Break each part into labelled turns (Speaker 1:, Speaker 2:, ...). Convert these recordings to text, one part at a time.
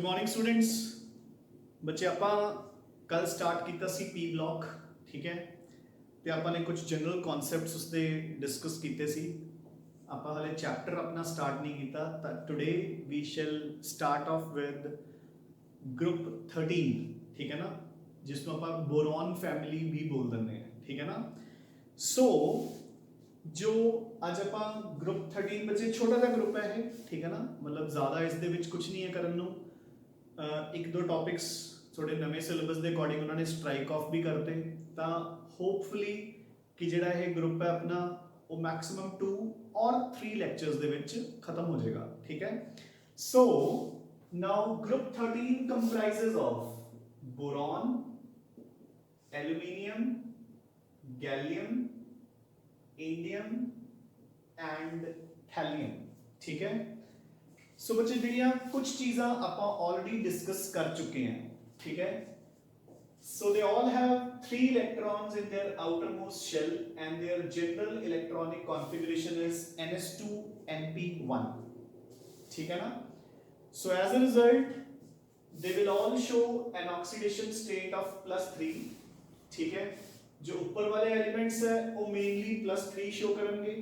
Speaker 1: Good morning students. बच्चे ਆਪਾਂ ਕੱਲ ਸਟਾਰਟ ਕੀਤਾ ਸੀ ਪੀ ਬਲੌਕ, ਠੀਕ ਹੈ, ਤੇ ਆਪਾਂ ਨੇ ਕੁਝ ਜਨਰਲ ਕਨਸੈਪਟਸ ਉਸਦੇ ਡਿਸਕਸ ਕੀਤੇ ਸੀ। ਆਪਾਂ ਹਲੇ ਚੈਪਟਰ ਆਪਣਾ ਸਟਾਰਟ ਨਹੀਂ ਕੀਤਾ ਤਾਂ today we shall start off with group 13, ਠੀਕ ਹੈ ਨਾ, ਜਿਸ ਨੂੰ ਆਪਾਂ ਬੋਰੋਨ ਫੈਮਿਲੀ ਵੀ ਬੋਲ ਦਿੰਦੇ ਹਾਂ, ਠੀਕ ਹੈ ਨਾ। ਸੋ ਜੋ ਅੱਜ ਆਪਾਂ ਗਰੁੱਪ 13 ਬੱਚੇ ਛੋਟਾ ਜਿਹਾ ਗਰੁੱਪ ਹੈ ਇਹ, ਠੀਕ ਹੈ ਨਾ, ਮਤਲਬ ਜ਼ਿਆਦਾ ਇਸ ਦੇ ਵਿੱਚ ਕੁਝ ਨਹੀਂ ਹੈ ਕਰਨ ਨੂੰ। ਇੱਕ ਦੋ ਟੌਪਿਕਸ ਥੋੜੇ ਨਵੇਂ ਸਿਲੇਬਸ ਦੇ ਅਕੋਰਡਿੰਗ ਉਹਨਾਂ ਨੇ ਸਟ੍ਰਾਈਕ ਆਫ ਵੀ ਕਰਤੇ, ਤਾਂ ਹੋਪਫੁਲੀ ਕਿ ਜਿਹੜਾ ਇਹ ਗਰੁੱਪ ਹੈ ਆਪਣਾ ਉਹ ਮੈਕਸਿਮਮ 2 ਔਰ 3 ਲੈਕਚਰਸ ਦੇ ਵਿੱਚ ਖਤਮ ਹੋ ਜਾਏਗਾ, ਠੀਕ ਹੈ। So now group 13 comprises of boron, aluminium, gallium, indium and thallium, ठीक है। सो बच्चे ਜਿਹੜੀਆਂ ਕੁਝ ਚੀਜ਼ਾਂ ਆਪਾਂ ਆਲਰੇਡੀ ਡਿਸਕਸ ਕਰ ਚੁੱਕੇ ਹਾਂ, ਠੀਕ ਹੈ। So they all have 3 electrons in their outermost shell and their general electronic configuration is ns2np1, ठीक है ना। So as a result they will all show an oxidation state of +3, ठीक है। जो ऊपर वाले एलिमेंट्स है वो मेनली +3 शो करेंगे,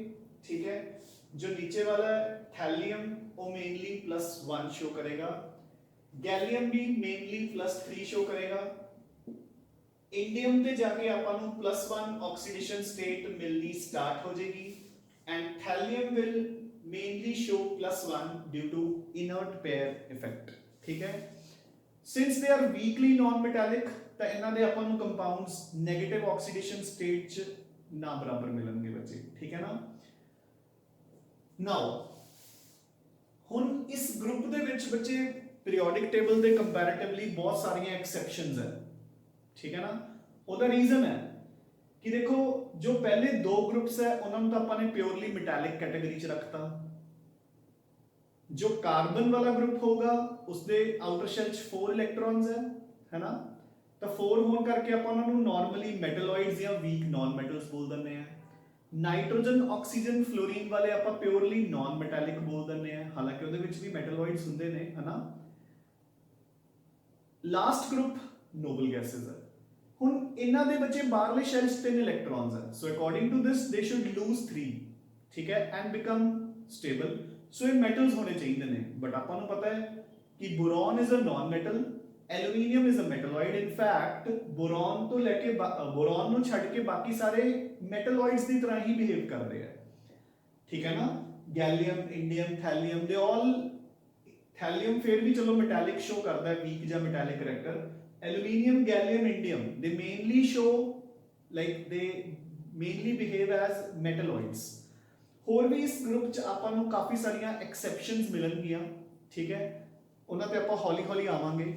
Speaker 1: ठीक है। जो नीचे वाला है थैलियम वो मेनली +1 शो करेगा, गैलियम भी मेनली +3 शो करेगा। इंडियम ते जाके ਆਪਾਂ ਨੂੰ +1 ऑक्सीडेशन स्टेट मिलनी स्टार्ट हो जाएगी and thallium will mainly show +1 due to inert pair effect, ठीक है। Since they are weakly non-metallic ਤਾਂ ਇਹਨਾਂ ਦੇ ਆਪਾਂ ਨੂੰ ਕੰਪਾਊਂਡਸ 네ਗੇਟਿਵ ਆਕਸੀਡੇਸ਼ਨ ਸਟੇਟ 'ਚ ਨਾ ਬਰਾਬਰ ਮਿਲਣਗੇ ਬੱਚੇ, ਠੀਕ ਹੈ ਨਾ। ਨਾਓ ਹੁਣ ਇਸ ਗਰੁੱਪ ਦੇ ਵਿੱਚ ਬੱਚੇ ਪੀਰੀਓਡਿਕ ਟੇਬਲ ਦੇ ਕੰਪੈਰੀਟਿਵਲੀ ਬਹੁਤ ਸਾਰੀਆਂ ਐਕਸੈਪਸ਼ਨਸ ਹੈ, ਠੀਕ ਹੈ ਨਾ। ਉਹਦਾ ਰੀਜ਼ਨ ਹੈ ਕਿ ਦੇਖੋ ਜੋ ਪਹਿਲੇ ਦੋ ਗਰੁੱਪਸ ਹੈ ਉਹਨਾਂ ਨੂੰ ਤਾਂ ਆਪਾਂ ਨੇ ਪਿਓਰਲੀ ਮੈਟੈਲਿਕ ਕੈਟਾਗਰੀ 'ਚ ਰੱਖਤਾ। ਜੋ ਕਾਰਬਨ ਵਾਲਾ ਗਰੁੱਪ ਹੋਗਾ ਉਸਦੇ ਆਊਟਰ ਸ਼ੈਲ 'ਚ 4 ਇਲੈਕਟ੍ਰॉन्स ਹੈ ਨਾ, ਤਾਂ 4 ਹੋਣ ਕਰਕੇ ਆਪਾਂ ਉਹਨਾਂ ਨੂੰ ਨਾਰਮਲੀ ਮੈਟਲੋਇਡਸ ਜਾਂ ਵੀਕ ਨਾਨ ਮੈਟਲਸ ਬੋਲ ਦਿੰਦੇ ਆ। ਨਾਈਟ੍ਰੋਜਨ, ਆਕਸੀਜਨ, ਫਲੋਰੀਨ ਵਾਲੇ ਆਪਾਂ ਪਿਓਰਲੀ ਨਾਨ ਮੈਟੈਲਿਕ ਬੋਲ ਦਿੰਦੇ ਆ, ਹਾਲਾਂਕਿ ਉਹਦੇ ਵਿੱਚ ਵੀ ਮੈਟਲੋਇਡਸ ਹੁੰਦੇ ਨੇ, ਹਨਾ। ਲਾਸਟ ਗਰੁੱਪ ਨੋਬਲ ਗੈਸਸ ਹੈ। ਹੁਣ ਇਹਨਾਂ ਦੇ ਬੱਚੇ ਬਾਹਰਲੇ ਸ਼ੈਲ 'ਚ 3 ਇਲੈਕਟ੍ਰॉन्स ਹੈ, ਸੋ ਅਕੋਰਡਿੰਗ ਟੂ ਦਿਸ ਦੇ ਸ਼ੁੱਡ ਲੂਜ਼ 3, ਠੀਕ ਹੈ, ਐਂਡ ਬਿਕਮ ਸਟੇਬਲ। ਸੋ ਇਹ ਮੈਟਲਸ ਹੋਣੇ ਚਾਹੀਦੇ ਨੇ, ਬਟ ਆਪਾਂ ਨੂੰ ਪਤਾ ਹੈ ਕਿ boron is a non metal, aluminium is a metalloid. In fact boron तो लेके बोरॉन ਨੂੰ ਛੱਡ ਕੇ ਬਾਕੀ ਸਾਰੇ ਮੈਟਲॉइड्स ਦੀ ਤਰ੍ਹਾਂ ਹੀ ਬਿਹੇਵ ਕਰਦੇ ਆ, ਠੀਕ ਹੈ ਨਾ। ਗੈਲੀਅਮ, ਇੰਡੀਅਮ, ਥੈਲੀਅਮ ਦੇ ਆਲ, ਥੈਲੀਅਮ ਫਿਰ ਵੀ ਚਲੋ ਮੈਟੈਲਿਕ ਸ਼ੋ ਕਰਦਾ ਹੈ, ਵੀਕ ਜਾਂ ਮੈਟੈਲਿਕ ਕਰੈਕਟਰ। ਐਲੂਮੀਨੀਅਮ, ਗੈਲੀਅਮ, ਇੰਡੀਅਮ ਦੇ ਮੇਨਲੀ ਸ਼ੋ ਲਾਈਕ ਦੇ ਮੇਨਲੀ ਬਿਹੇਵ ਐਜ਼ ਮੈਟਲॉइड्स। ਹੋਰ ਵੀ ਇਸ ਗਰੁੱਪ 'ਚ ਆਪਾਂ ਨੂੰ ਕਾਫੀ ਸਾਰੀਆਂ ਐਕਸੈਪਸ਼ਨਸ ਮਿਲਣਗੀਆਂ, ਠੀਕ ਹੈ, ਉਹਨਾਂ ਤੇ ਆਪਾਂ ਹੌਲੀ ਹੌਲੀ ਆਵਾਂਗੇ।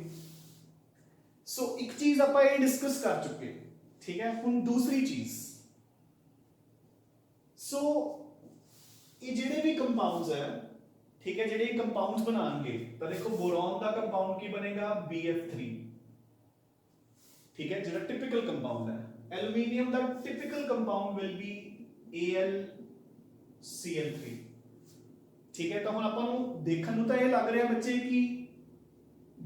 Speaker 1: ਸੋ ਇੱਕ ਚੀਜ਼ ਆਪਾਂ ਇਹ ਡਿਸਕਸ ਕਰ ਚੁੱਕੇ, ਠੀਕ ਹੈ। ਹੁਣ ਦੂਸਰੀ ਚੀਜ਼, ਸੋ ਇਹ ਜਿਹੜੇ ਵੀ ਕੰਪਾਊਂਡਸ ਹੈ, ਠੀਕ ਹੈ, ਜਿਹੜੇ ਕੰਪਾਊਂਡਸ ਬਣਾਉਣਗੇ ਤਾਂ ਦੇਖੋ ਬੋਰੋਨ ਦਾ ਕੰਪਾਊਂਡ ਕੀ ਬਣੇਗਾ BF3, ਠੀਕ ਹੈ, ਜਿਹੜਾ ਟਿਪੀਕਲ ਕੰਪਾਊਂਡ ਹੈ। Aluminium the typical compound will be AlCl3, ਠੀਕ ਹੈ। ਤਾਂ ਹੁਣ ਆਪਾਂ ਨੂੰ ਦੇਖਣ ਨੂੰ ਤਾਂ ਇਹ ਲੱਗ ਰਿਹਾ ਬੱਚੇ ਕਿ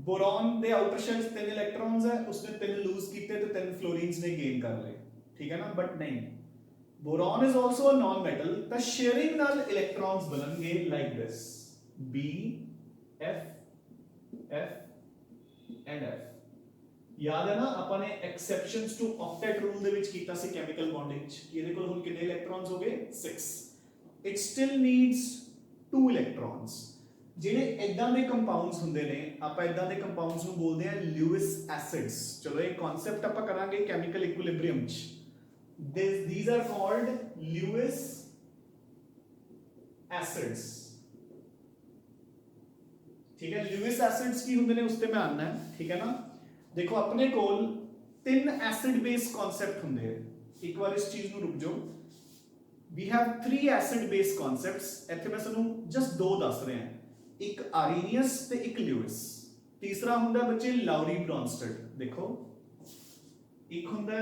Speaker 1: बोरॉन ਦੇ ਆਊਟਰ ਸ਼ੈਲ 'ਚ 3 ਇਲੈਕਟ੍ਰॉन्स ਹੈ, ਉਸਨੇ 3 ਲੂਜ਼ ਕੀਤੇ ਤੇ 3 ਫਲੋਰੀਨਸ ਨੇ ਗੇਨ ਕਰ ਲਏ, ਠੀਕ ਹੈ ਨਾ। ਬਟ ਨਹੀਂ, boron is also a non metal, ਤਾਂ ਸ਼ੇਅਰਿੰਗ ਨਾਲ ਇਲੈਕਟ੍ਰॉन्स ਬਣਨਗੇ like this B F F and F। ਯਾਦ ਹੈ ਨਾ ਆਪਾਂ ਨੇ ਐਕਸੈਪਸ਼ਨਸ ਟੂ ਆਕਟੇਟ ਰੂਲ ਦੇ ਵਿੱਚ ਕੀਤਾ ਸੀ ਕੈਮੀਕਲ ਬੌਂਡਿੰਗ 'ਚ ਕਿ ਇਹਦੇ ਕੋਲ ਹੁਣ ਕਿੰਨੇ ਇਲੈਕਟ੍ਰॉन्स ਹੋ ਗਏ 6। It still needs 2 ਇਲੈਕਟ੍ਰॉन्स। ਜਿਹੜੇ ਇਦਾਂ ਦੇ ਕੰਪਾਊਂਡਸ ਹੁੰਦੇ ਨੇ ਆਪਾਂ ਇਦਾਂ ਦੇ ਕੰਪਾਊਂਡਸ ਨੂੰ ਬੋਲਦੇ ਆ ਲਿਊਇਸ ਐਸਿਡਸ। ਚਲੋ ਇਹ ਕਨਸੈਪਟ ਆਪਾਂ ਕਰਾਂਗੇ ਕੈਮੀਕਲ ਇਕੁਇਲਿਬ੍ਰੀਅਮ 'ਚ। these are called Lewis acids, ਠੀਕ ਹੈ। ਲਿਊਇਸ ਐਸਿਡਸ ਕੀ ਹੁੰਦੇ ਨੇ ਉਸ ਤੇ ਮੈਂ ਆਉਣਾ ਹੈ, ਠੀਕ ਹੈ ਨਾ। ਦੇਖੋ ਆਪਣੇ ਕੋਲ 3 ਐਸਿਡ ਬੇਸ ਕਨਸੈਪਟ ਹੁੰਦੇ ਆ। ਇੱਕ ਵਾਰ ਇਸ ਚੀਜ਼ ਨੂੰ ਰੁਕ ਜਾਓ। we have 3 acid base concepts. ਇੱਥੇ ਮੈਂ ਤੁਹਾਨੂੰ ਜਸਟ 2 ਦੱਸ ਰਿਹਾ, ਇੱਕ ਆਰੀਨੀਅਸ ਤੇ ਇੱਕ ਲਿਊਇਸ। ਤੀਸਰਾ ਹੁੰਦਾ ਬੱਚੇ ਲਾਉਰੀ ਬ੍ਰੌਨਸਟਡ। ਦੇਖੋ ਇੱਕ ਹੁੰਦਾ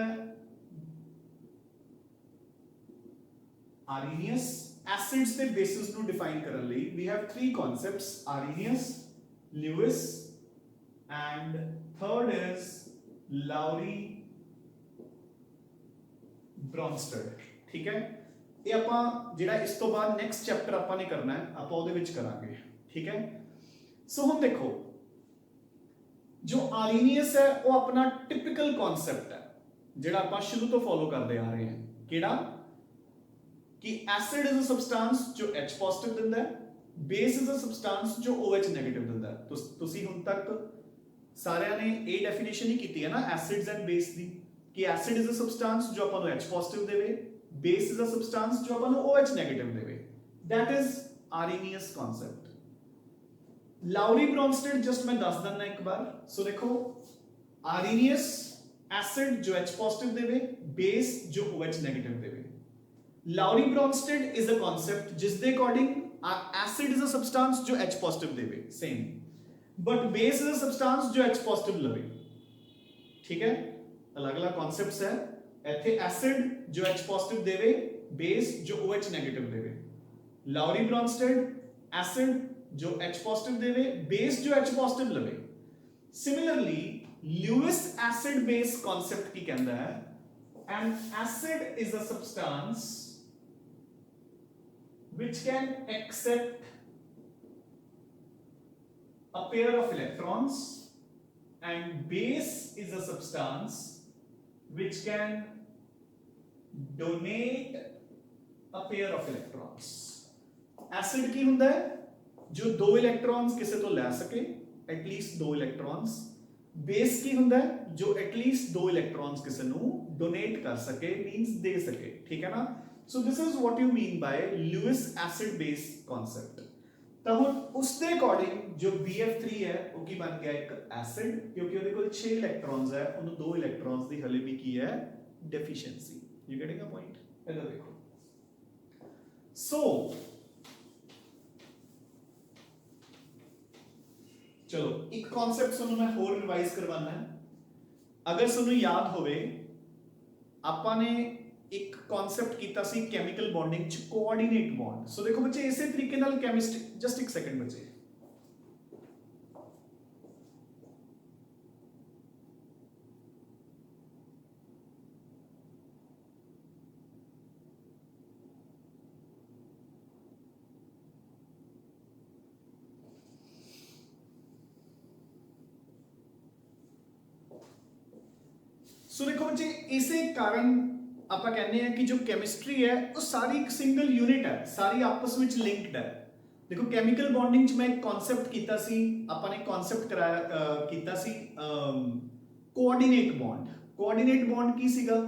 Speaker 1: ਆਰੀਨੀਅਸ। ਐਸਿਡਸ ਦੇ ਬੇਸਿਸ ਨੂੰ ਡਿਫਾਈਨ ਕਰਨ ਲਈ we have 3 concepts: Arrhenius, Lewis and third is Lowry Bronsted, ठीक है। ये ਆਪਾਂ ਜਿਹੜਾ ਇਸ ਤੋਂ ਬਾਅਦ ਨੈਕਸਟ ਚੈਪਟਰ ਆਪਾਂ ਨੇ ਕਰਨਾ ਹੈ ਆਪਾਂ ਉਹਦੇ ਵਿੱਚ ਕਰਾਂਗੇ, ਠੀਕ ਹੈ। ਸੋ ਹੁਣ ਦੇਖੋ जो आर्रीनियस है वो अपना टिपिकल कॉन्सेप्ट है ਜਿਹੜਾ ਆਪਾਂ ਸ਼ੁਰੂ ਤੋਂ ਫੋਲੋ ਕਰਦੇ ਆ ਰਹੇ ਹਾਂ, ਕਿਹੜਾ कि एसिड इज अ सब्सटेंस जो H पॉजिटिव ਦਿੰਦਾ ਹੈ, बेस इज अ सब्सटेंस जो OH नेगेटिव ਦਿੰਦਾ ਹੈ। ਤੁਸੀਂ ਹੁਣ ਤੱਕ ਸਾਰਿਆਂ ਨੇ ਇਹ ਡੈਫੀਨੇਸ਼ਨ ਹੀ ਕੀਤੀ ਹੈ ਨਾ एसिड्स एंड बेस ਦੀ, कि एसिड इज अ सब्सटेंस जो ਆਪਾਂ ਨੂੰ H पॉजिटिव ਦੇਵੇ, बेस इज अ सब्सटेंस जो ਆਪਾਂ ਨੂੰ OH नेगेटिव देवे। That is Arrhenius concept. Lowry Bronsted just मैं दस देना एक बार। सो देखो आर्रीनियस एसिड जो H पॉजिटिव देवे, बेस जो OH नेगेटिव देवे। Lowry Bronsted is a concept जिस दे according acid is a substance जो H पॉजिटिव देवे same, but base is a substance जो H पॉजिटिव लवे, ठीक है। अलग अलग कॉन्सेप्ट्स है। इथे एसिड जो H पॉजिटिव देवे, बेस जो OH नेगेटिव देवे। लाउरी ब्रॉन्स्टेड एसिड जो H पॉजिटिव देवे, बेस जो H पॉजिटिव लवे। Similarly Lewis acid base concept की कहता है an acid is a substance which can accept a pair of electrons and base is a substance which can donate a pair of electrons। acid की हुंदा है जो दो electrons किसी तो ले सके, एटलीस्ट दो इलेक्ट्रॉन्स। बेस की हुंदा है जो एटलीस्ट दो इलेक्ट्रॉन्स किसी नु डोनेट कर सके, मींस दे सके, ठीक है ना। So this is what you mean by Lewis acid base concept. तो हुन उस दे अकॉर्डिंग जो BF3 है वो की बन गया एक एसिड, क्योंकि ਉਹਦੇ ਕੋਲ 6 ਇਲੈਕਟ੍ਰॉन्स है, ਉਹਨੂੰ 2 ਇਲੈਕਟ੍ਰॉन्स ਦੀ ਹਲੇ ਵੀ ਕੀ ਹੈ deficiency. You getting a point. ਇਧਰ ਦੇਖੋ। ਸੋ चलो एक कॉन्सेप्ट ਤੁਹਾਨੂੰ ਮੈਂ ਹੋਰ ਰਿਵਾਈਜ਼ ਕਰਵਾਉਣਾ ਹੈ। ਅਗਰ ਤੁਹਾਨੂੰ ਯਾਦ ਹੋਵੇ ਆਪਾਂ ਨੇ ਇੱਕ ਕਨਸੈਪਟ ਕੀਤਾ ਸੀ ਕੈਮੀਕਲ ਬੌਂਡਿੰਗ ਚ ਕੋਆਰਡੀਨੇਟ ਬੌਂਡ। ਸੋ ਦੇਖੋ ਬੱਚੇ ਇਸੇ ਤਰੀਕੇ ਨਾਲ ਕੈਮਿਸਟਰੀ, ਜਸਟ ਇੱਕ ਸੈਕਿੰਡ ਬੱਚੇ, सो देखो बच्चे इसे कारण ਆਪਾਂ ਕਹਿੰਦੇ ਆ ਕਿ ਜੋ ਕੈਮਿਸਟਰੀ ਹੈ ਉਹ ਸਾਰੀ ਇੱਕ ਸਿੰਗਲ ਯੂਨਿਟ ਹੈ, ਸਾਰੀ ਆਪਸ ਵਿੱਚ ਲਿੰਕਡ ਹੈ। ਦੇਖੋ ਕੈਮੀਕਲ ਬੌਂਡਿੰਗ ਚ ਮੈਂ ਇੱਕ ਕਨਸੈਪਟ ਕੀਤਾ ਸੀ, ਆਪਾਂ ਨੇ ਕਨਸੈਪਟ ਕਰਾਇਆ ਕੀਤਾ ਸੀ ਕੋਆਰਡੀਨੇਟ ਬੌਂਡ। ਕੋਆਰਡੀਨੇਟ ਬੌਂਡ ਕੀ ਸੀਗਾ?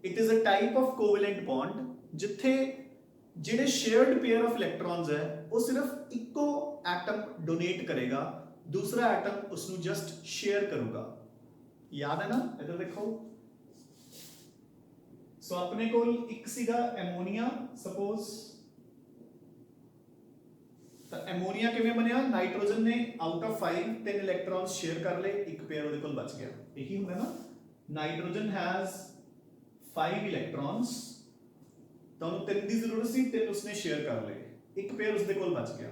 Speaker 1: It is a type of covalent bond ਜਿੱਥੇ ਜਿਹੜੇ ਸ਼ੇਅਰਡ ਪੇਅਰ ਆਫ ਇਲੈਕਟ੍ਰॉन्स ਹੈ ਉਹ ਸਿਰਫ ਇੱਕੋ ਐਟਮ ਡੋਨੇਟ ਕਰੇਗਾ, ਦੂਸਰਾ ਐਟਮ ਉਸ ਨੂੰ ਜਸਟ ਸ਼ੇਅਰ ਕਰੂਗਾ। याद है ना? इधर देखो। सो अपने को एक सीगा एमोनिया, सपोज तो एमोनिया किवें बनया? नाइट्रोजन ने आउट ऑफ 5 3 इलेक्ट्रॉन्स शेयर कर ले, एक पेयर ਉਹਦੇ ਕੋਲ ਬਚ ਗਿਆ। यही ਹੁੰਦਾ ना, नाइट्रोजन हैज 5 इलेक्ट्रॉन्स, तो ਉਹਨੂੰ 3 ਦੀ ਜ਼ਰੂਰਤ ਸੀ, 3 ਉਸਨੇ ਸ਼ੇਅਰ ਕਰ ਲਏ, ਇੱਕ पेयर ਉਸਦੇ ਕੋਲ ਬਚ ਗਿਆ।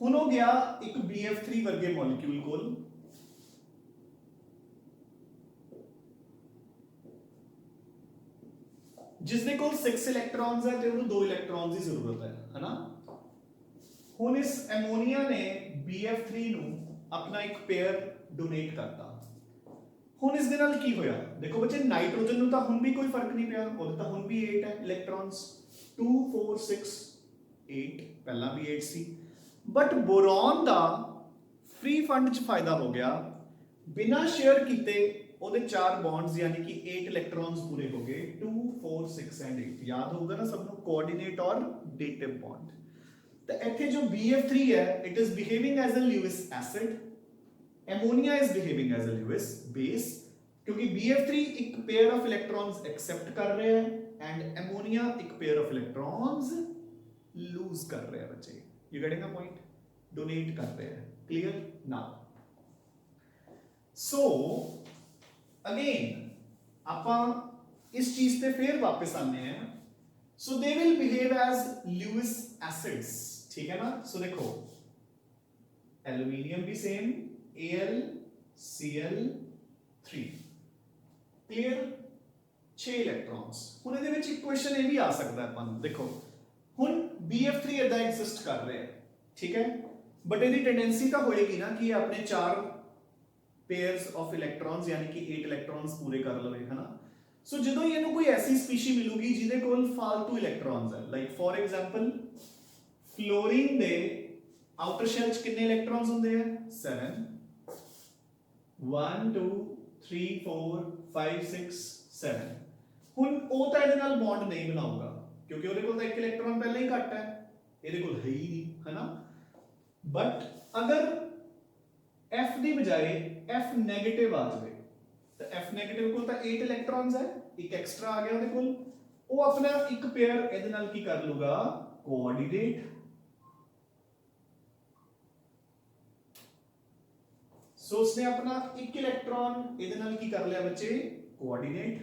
Speaker 1: ਹੁਣ ਹੋ ਗਿਆ ਇੱਕ BF3 ਵਰਗੇ ਮੋਲੀਕਿਊਲ ਕੋਲ, जिसने कोल 6 इलेक्ट्रॉन्स है ते ਉਹਨੂੰ 2 इलेक्ट्रॉन्स ਦੀ ਜ਼ਰੂਰਤ ਹੈ ਨਾ। ਹੁਣ ਇਸ ਐਮੋਨੀਆ ਨੇ BF3 ਨੂੰ ਆਪਣਾ ਇੱਕ ਪੇਅਰ ਡੋਨੇਟ ਕਰਤਾ। ਹੁਣ ਇਸ ਦੇ ਨਾਲ ਕੀ ਹੋਇਆ? ਦੇਖੋ ਬੱਚੇ ਨਾਈਟ੍ਰੋਜਨ ਨੂੰ ਤਾਂ ਹੁਣ ਵੀ ਕੋਈ ਫਰਕ ਨਹੀਂ ਪਿਆ, ਉਹਦੇ ਤਾਂ ਹੁਣ ਵੀ 8 ਹੈ ਇਲੈਕਟ੍ਰॉन्स, 2 4 6 8, ਪਹਿਲਾਂ ਵੀ 8 ਸੀ। ਬਟ ਬੋਰੋਨ ਦਾ ਫ੍ਰੀ ਫੰਡ ਚ ਫਾਇਦਾ ਹੋ ਗਿਆ, ਬਿਨਾਂ ਸ਼ੇਅਰ ਕੀਤੇ ਉਹਦੇ 4 ਬੌਂਡਸ यानी कि 8 इलेक्ट्रॉन्स पूरे हो गए, 2 4 6 एंड 8। याद होगा ना सबको कोऑर्डिनेट और डेटिव बॉन्ड। तो ਇੱਥੇ जो BF3 है it is behaving as a Lewis acid, ammonia is behaving as a Lewis base, क्योंकि BF3 एक पेयर ऑफ इलेक्ट्रॉन्स एक्सेप्ट कर रहे हैं एंड ammonia एक पेयर ऑफ इलेक्ट्रॉन्स लूज कर रहे हैं बच्चे। You getting a point? Donate कर रहे हैं। Clear now? सो अगेन ਆਪਾਂ इस चीज पे फिर वापस आने हैं। So they will behave as Lewis acids, ठीक है ना। सो देखो एल्यूमिनियम भी सेम, AlCl3 क्लियर 6 इलेक्ट्रॉन्स ਹੁਣ ਇਹਦੇ ਵਿੱਚ ਇਕੁਏਸ਼ਨ ਇਹ ਵੀ ਆ ਸਕਦਾ ਆਪਾਂ ਨੂੰ ਦੇਖੋ ਹੁਣ BF3 ਇਦਾਂ ਐਗਜ਼ਿਸਟ ਕਰ ਰਿਹਾ ਹੈ ਠੀਕ ਹੈ ਬਟ ਇਹਦੀ ਟੈਂਡੈਂਸੀ ਤਾਂ ਹੋਏਗੀ ਨਾ ਕਿ ਇਹ ਆਪਣੇ 4 pairs of electrons यानी कि 8 electrons पूरे कर लवे है ना सो ਜਦੋਂ ਇਹਨੂੰ ਕੋਈ ਐਸੀ ਸਪੀਸ਼ੀ ਮਿਲੂਗੀ ਜਿਹਦੇ ਕੋਲ ਫालतू ਇਲੈਕਟ੍ਰॉन्स ਹੈ ਲਾਈਕ ਫॉर ਐਗਜ਼ਾਮਪਲ ਫਲੋਰੀਨ ਦੇ ਆਊਟਰ ਸ਼ੈਲ ਚ ਕਿੰਨੇ ਇਲੈਕਟ੍ਰॉन्स ਹੁੰਦੇ ਆ 7 1 2 3 4 5 6 7 ਹੁਣ ਉਹ ਤਾਂ ਇਹਦੇ ਨਾਲ ਬੌਂਡ ਨਹੀਂ ਬਣਾਊਗਾ ਕਿਉਂਕਿ ਉਹਦੇ ਕੋਲ ਤਾਂ ਇੱਕ ਇਲੈਕਟ੍ਰॉन ਪਹਿਲਾਂ ਹੀ ਘੱਟ ਹੈ ਇਹਦੇ ਕੋਲ ਹੈ ਹੀ ਨਹੀਂ ਹੈ ਨਾ ਬਟ ਅਗਰ F ਦੀ ਬਜਾਏ F ਨੈਗੇਟਿਵ ਆ ਜਾਵੇ ਤਾਂ F ਨੈਗੇਟਿਵ ਕੋਲ ਤਾਂ 8 ਇਲੈਕਟ੍ਰॉन्स ਹੈ ਇੱਕ ਐਕਸਟਰਾ ਆ ਗਿਆ ਉਹਦੇ ਕੋਲ ਉਹ ਆਪਣਾ ਇੱਕ ਪੇਅਰ ਇਹਦੇ ਨਾਲ ਕੀ ਕਰ ਲੂਗਾ ਕੋਆਰਡੀਨੇਟ ਸੋ ਉਸਨੇ ਆਪਣਾ ਇੱਕ ਇਲੈਕਟ੍ਰॉन ਇਹਦੇ ਨਾਲ ਕੀ ਕਰ ਲਿਆ ਬੱਚੇ ਕੋਆਰਡੀਨੇਟ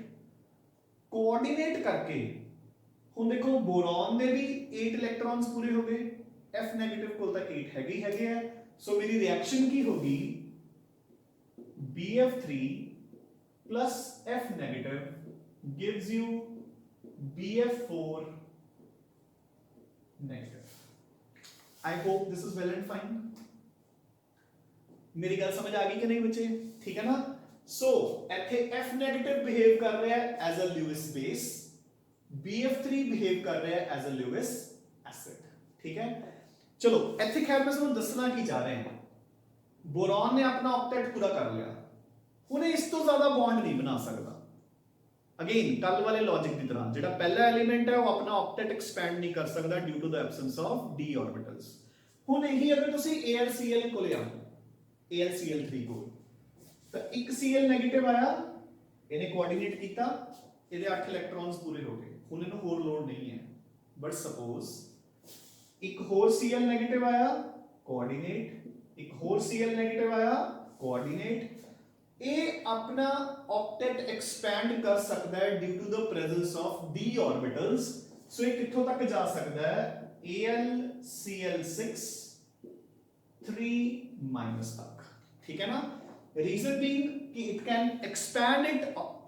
Speaker 1: ਕਰਕੇ ਹੁਣ ਦੇਖੋ ਬੋਰॉन ਦੇ ਵੀ 8 ਇਲੈਕਟ੍रॉन्स ਪੂਰੇ ਹੋ ਗਏ F ਨੈਗੇਟਿਵ ਕੋਲ ਤਾਂ 8 ਹੈਗੇ ਆ सो मेरी रिएक्शन की होगी BF3 plus F negative gives you BF4 negative. I hope this is well and fine. मेरी गल समझ आ गई कि नहीं बच्चे ठीक है ना सो इथे F negative बिहेव कर रहा है as a Lewis base BF3 behave कर रहा है एज अ Lewis acid ठीक है चलो ਇੱਥੇ ਖੈਰ ਮੈਂ ਤੁਹਾਨੂੰ ਦੱਸਣਾ ਕੀ ਜਾ ਰਹੇ ਹਾਂ ਬੋਰॉन ਨੇ ਆਪਣਾ ਆਕਟੇਟ ਪੂਰਾ ਕਰ ਲਿਆ ਹੁਣ ਇਸ ਤੋਂ ਜ਼ਿਆਦਾ ਬੌਂਡ ਨਹੀਂ ਬਣਾ ਸਕਦਾ ਅਗੇਨ ਕੱਲ ਵਾਲੇ ਲੌਜੀਕ ਦੀ ਤਰ੍ਹਾਂ ਜਿਹੜਾ ਪਹਿਲਾ ਐਲੀਮੈਂਟ ਹੈ ਉਹ ਆਪਣਾ ਆਕਟੇਟ ਐਕਸਪੈਂਡ ਨਹੀਂ ਕਰ ਸਕਦਾ due to the absence of d orbitals ਹੁਣ ਇਹੀ ਅਗਰ ਤੁਸੀਂ AlCl ਕੋਲੇ ਆਓ AlCl3 ਕੋਲ ਤਾਂ ਇੱਕ Cl ਨੈਗੇਟਿਵ ਆਇਆ ਇਹਨੇ ਕੋਆਰਡੀਨੇਟ ਕੀਤਾ ਇਹਦੇ 8 ਇਲੈਕਟ੍ਰॉन्स ਪੂਰੇ ਹੋ ਗਏ ਹੁਣ ਇਹਨੂੰ ਹੋਰ ਲੋਡ ਨਹੀਂ ਹੈ ਬਟ ਸਪੋਜ਼ एक होर Cl नेगेटिव आया कोऑर्डिनेट एक होर Cl नेगेटिव आया कोऑर्डिनेट ये अपना ऑक्टेट एक्सपैंड कर सकता है due to the presence of d orbitals so ये कित्थों तक जा सकता है AlCl6 3 तक ठीक है ना रीजन बीइंग कि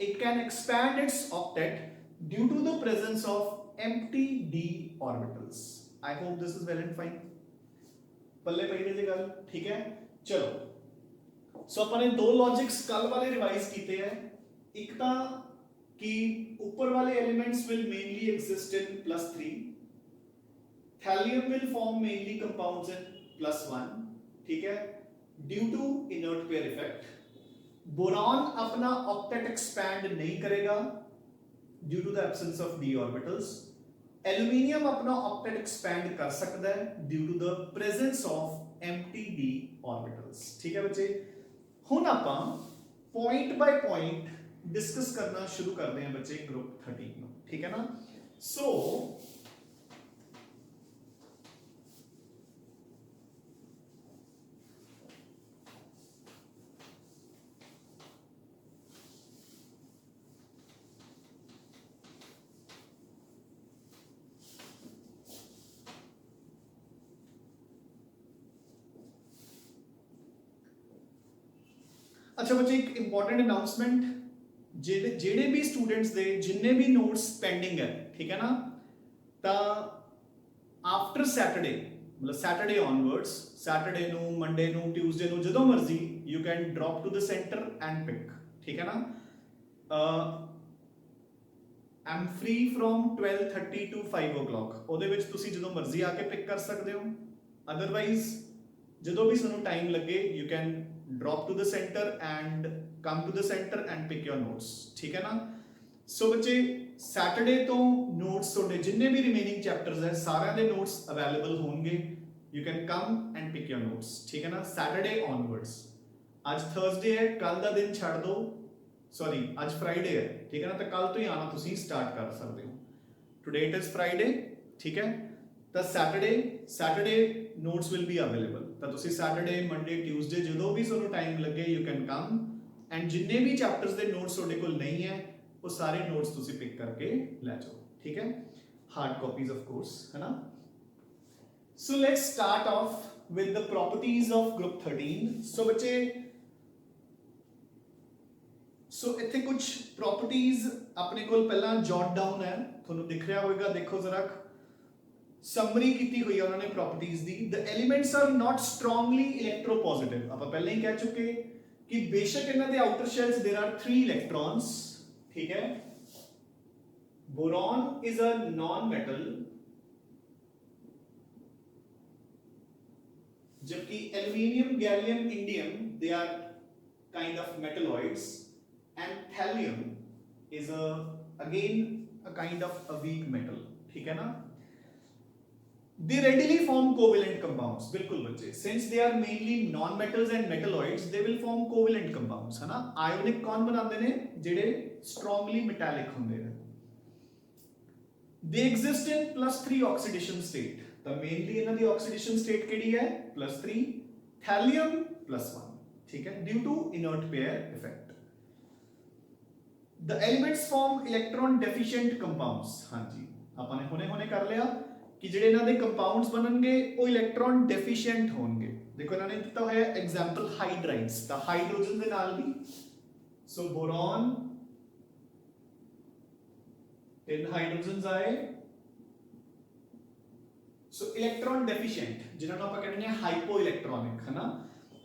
Speaker 1: it can expand its octet due to the presence of empty d orbitals I hope this is well and fine पल्ले पई दी गल ठीक है चलो सो अपन ने दो लॉजिक्स कल वाले रिवाइज कीते हैं एक ता कि ऊपर वाले elements will mainly exist in +3 thallium will form mainly compounds in +1 ठीक है due to inert pair effect boron अपना octet expand नहीं करेगा due to the absence of d orbitals aluminium अपना ऑक्टेट एक्सपैंड कर सकता है due to the presence of empty d orbitals ठीक है बच्चे हुन आपां पॉइंट बाय पॉइंट डिस्कस करना शुरू करते हैं बच्चे ग्रुप 13 में ठीक है ना सो अच्छा बच्चे एक इंपॉर्टेंट अनाउंसमेंट जेडे भी स्टूडेंट्स दे जिन्ने भी नोट्स पेंडिंग है ठीक है ना ता आफ्टर सैटरडे मतलब सैटरडे ऑनवर्ड्स सैटरडे नु मंडे नु ट्यूसडे नु जदों मर्जी you can drop to the centre and pick ठीक है ना I am free from 12:30 to 5 o'clock ਉਹਦੇ ਵਿੱਚ ਤੁਸੀਂ ਜਦੋਂ ਮਰਜ਼ੀ ਆ ਕੇ ਪਿਕ ਕਰ ਸਕਦੇ ਹੋ ਅਦਰਵਾਈਜ਼ ਜਦੋਂ ਵੀ ਤੁਹਾਨੂੰ ਟਾਈਮ ਲੱਗੇ you can drop to the center and come to the center and pick your notes ठीक है ना सो बच्चे सैटरडे तो नोट्स ਤੁਹਾਡੇ ਜਿੰਨੇ ਵੀ ਰਿਮੇਨਿੰਗ ਚੈਪਟਰਸ ਹੈ ਸਾਰਿਆਂ ਦੇ ਨੋਟਸ ਅਵੇਲੇਬਲ ਹੋਣਗੇ you can come and pick your notes ठीक है ना सैटरडे ऑनवर्ड्स आज थर्सडे है कल ਦਾ ਦਿਨ ਛੱਡ ਦਿਓ सॉरी आज फ्राइडे है ठीक है ना ਤਾਂ ਕੱਲ ਤੋਂ ਹੀ ਆਣਾ ਤੁਸੀਂ ਸਟਾਰਟ ਕਰ ਸਕਦੇ ਹੋ टुडे इट इज फ्राइडे ठीक है ਤਾਂ Saturday notes will be available ਤਾਂ ਤੁਸੀਂ ਸੈਟਰਡੇ ਮੰਡੇ ਟਿਊਜ਼ਡੇ ਜਦੋਂ ਵੀ ਤੁਹਾਨੂੰ ਟਾਈਮ ਲੱਗੇ ਯੂ ਕੈਨ ਕਮ ਐਂਡ ਜਿੰਨੇ ਵੀ ਚੈਪਟਰਸ ਦੇ ਨੋਟਸ ਤੁਹਾਡੇ ਕੋਲ ਨਹੀਂ ਹੈ ਉਹ ਸਾਰੇ ਨੋਟਸ ਤੁਸੀਂ ਪਿਕ ਕਰਕੇ ਲੈ ਜਾਓ ठीक है हार्ड कॉपीज ऑफ कोर्स है ना so let's start of with the properties of group 13. So बच्चे सो इत्थे कुछ प्रॉपर्टीज अपने कोल पहला जॉट डाउन है, ਤੁਹਾਨੂੰ दिख रहा होगा, देखो जरा समरी की हुई है उन्होंने प्रॉपर्टीज दी। The elements are not strongly electropositive. आप पहले ही कह चुके कि बेशक इन्हां दे outer shells there are 3 electrons, ठीक है। Boron is a non metal, जबकि aluminium, gallium, indium they are kind of metalloids, and thallium is again a kind of a weak metal, ठीक है ना। They readily form covalent compounds, बिल्कुल बच्चे, since they are mainly non-metals and metalloids, they will form covalent compounds, है ना। Ionic कौन बनाते ने, जेडे strongly metallic होंगे ने। They exist in +3 oxidation state, तो mainly इन्हां दी oxidation state केड़ी है, +3, thallium +1, ठीक है, due to inert pair effect. The elements form electron deficient compounds, हाँ जी, आपने होने कर लिया कि ਜਿਹੜੇ ਇਹਨਾਂ ਦੇ ਕੰਪਾਊਂਡਸ ਬਣਨਗੇ ਉਹ ਇਲੈਕਟ੍ਰੋਨ ਡੈਫੀਸ਼ੀਐਂਟ ਹੋਣਗੇ। ਦੇਖੋ ਇਹਨਾਂ ਨੇ ਦਿੱਤਾ ਹੋਇਆ ਐਗਜ਼ਾਮਪਲ ਹਾਈਡਰਾਈਡਸ ਦਾ, ਹਾਈਡਰੋਜਨ ਦੇ ਨਾਲ ਵੀ, ਸੋ ਬੋਰੋਨ 3 ਹਾਈਡਰੋਜਨਸ ਆਏ, ਸੋ ਇਲੈਕਟ੍ਰੋਨ ਡੈਫੀਸ਼ੀਐਂਟ ਜਿਨ੍ਹਾਂ ਨੂੰ ਆਪਾਂ ਕਹਿੰਦੇ ਹਾਂ ਹਾਈਪੋ ਇਲੈਕਟ੍ਰੋਨਿਕ, ਹੈ ਨਾ।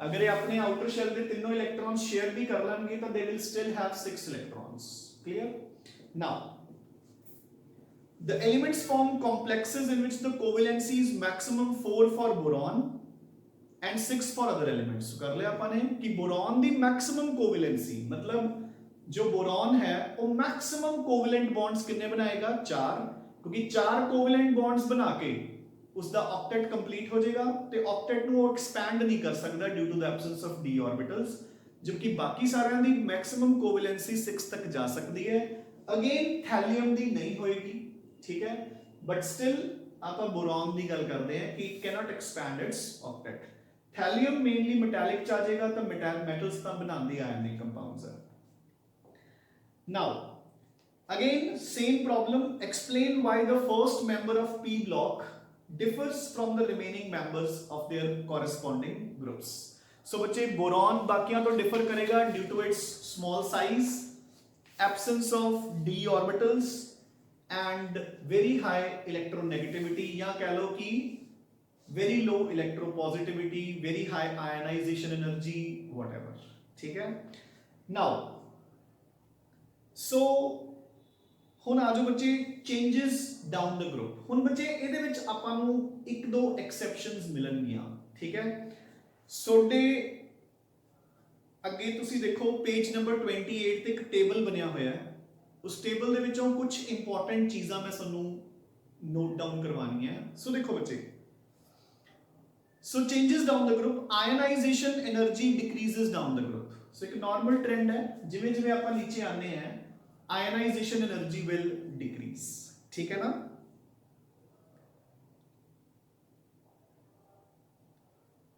Speaker 1: ਅਗਰ ਇਹ ਆਪਣੇ ਆਊਟਰ ਸ਼ੈਲ ਦੇ ਤਿੰਨੋਂ ਇਲੈਕਟ੍ਰॉन्स ਸ਼ੇਅਰ ਵੀ ਕਰ ਲੈਣਗੇ ਤਾਂ they will still have 6 electrons, clear. Now the elements form complexes in which the covalency is maximum 4 for boron and 6 for other elements. कर लिया अपन ने कि बोरॉन दी मैक्सिमम कोवेलेंसी, मतलब जो बोरॉन है वो मैक्सिमम कोवेलेंट बॉन्ड्स कितने बनाएगा, 4, क्योंकि 4 कोवेलेंट बॉन्ड्स बना के उसका ऑक्टेट कंप्लीट हो जाएगा, ते ऑक्टेट नु एक्सपैंड नहीं कर सकता due to the absence of d orbitals, जबकि बाकी सारियां दी मैक्सिमम कोवेलेंसी 6 तक जा सकती है। अगेन थैलियम दी नहीं होएगी, ठीक है, बट स्टिल आप बोरॉन की गल करते हैं कि it cannot expand it's octet. Thallium mainly metallic च आ जाएगा, तो मेटल्स तो बनाती आयनिक कंपाउंड्स है। Now again same problem, explain why the first member of p block differs from the remaining members of their corresponding groups. So बच्चे boron बाकियां तो differ करेगा due to its small size, absence of d orbitals and very high electronegativity, या कह लो कि very low electropositivity, very high ionization energy, whatever, ठीक है। now so ਹੁਣ ਆ ਜਾਓ ਬੱਚੇ changes down the group। ਹੁਣ ਬੱਚੇ ਇਹਦੇ ਵਿੱਚ ਆਪਾਂ ਨੂੰ ਇੱਕ ਦੋ ਐਕਸੈਪਸ਼ਨਸ ਮਿਲਣਗੀਆਂ, ਠੀਕ ਹੈ। ਸੋਡੇ ਅੱਗੇ ਤੁਸੀਂ ਦੇਖੋ ਪੇਜ ਨੰਬਰ 28 ਤੇ ਇੱਕ ਟੇਬਲ ਬਣਿਆ ਹੋਇਆ ਹੈ, उस टेबल दे विचों कुछ इंपॉर्टेंट चीज़ां मैं सानू नोट डाउन करवानी है। सो देखो बच्चे, so changes down the group, ionisation energy decreases down the group. So एक नॉर्मल ट्रेंड है, जिवें जिवें आपां नीचे आने हैं आयनाइजेशन एनर्जी विल डिक्रीज, ठीक है ना।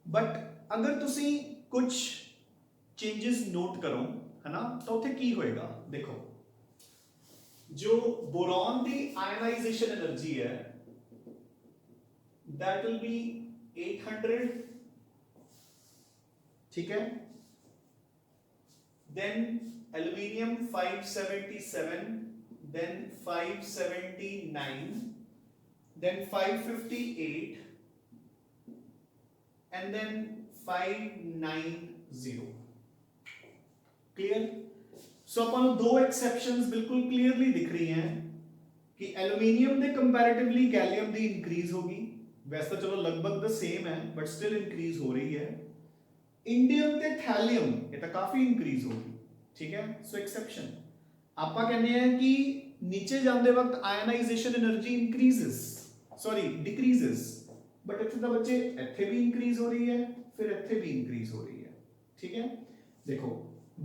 Speaker 1: बट अगर तुसी कुछ चेंजेस नोट करो, है ना, तो उत्थे की होएगा, देखो जो बोरॉन की आयनाइजेशन एनर्जी है दैट विल बी 800, ठीक है। Then aluminium 577, then 579, then 558 and then 590, clear. So अपन दो एक्सेप्शंस बिल्कुल क्लियरली दिख रही हैं कि एल्यूमिनियम दे कंपैरेटिवली गैलियम दी इंक्रीज होगी, वैसे तो चलो लगभग द सेम है बट स्टिल इंक्रीज हो रही है। इंडियम ते थैलियम ये तो काफी इंक्रीज होगी, ठीक है। सो एक्सेप्शन आपा कहने हैं कि नीचे जाते वक्त ionisation energy increases, sorry decreases, but इत्थे तो बच्चे इत्थे भी इंक्रीज हो रही है, फिर इत्थे भी इंक्रीज हो रही है, ठीक है। देखो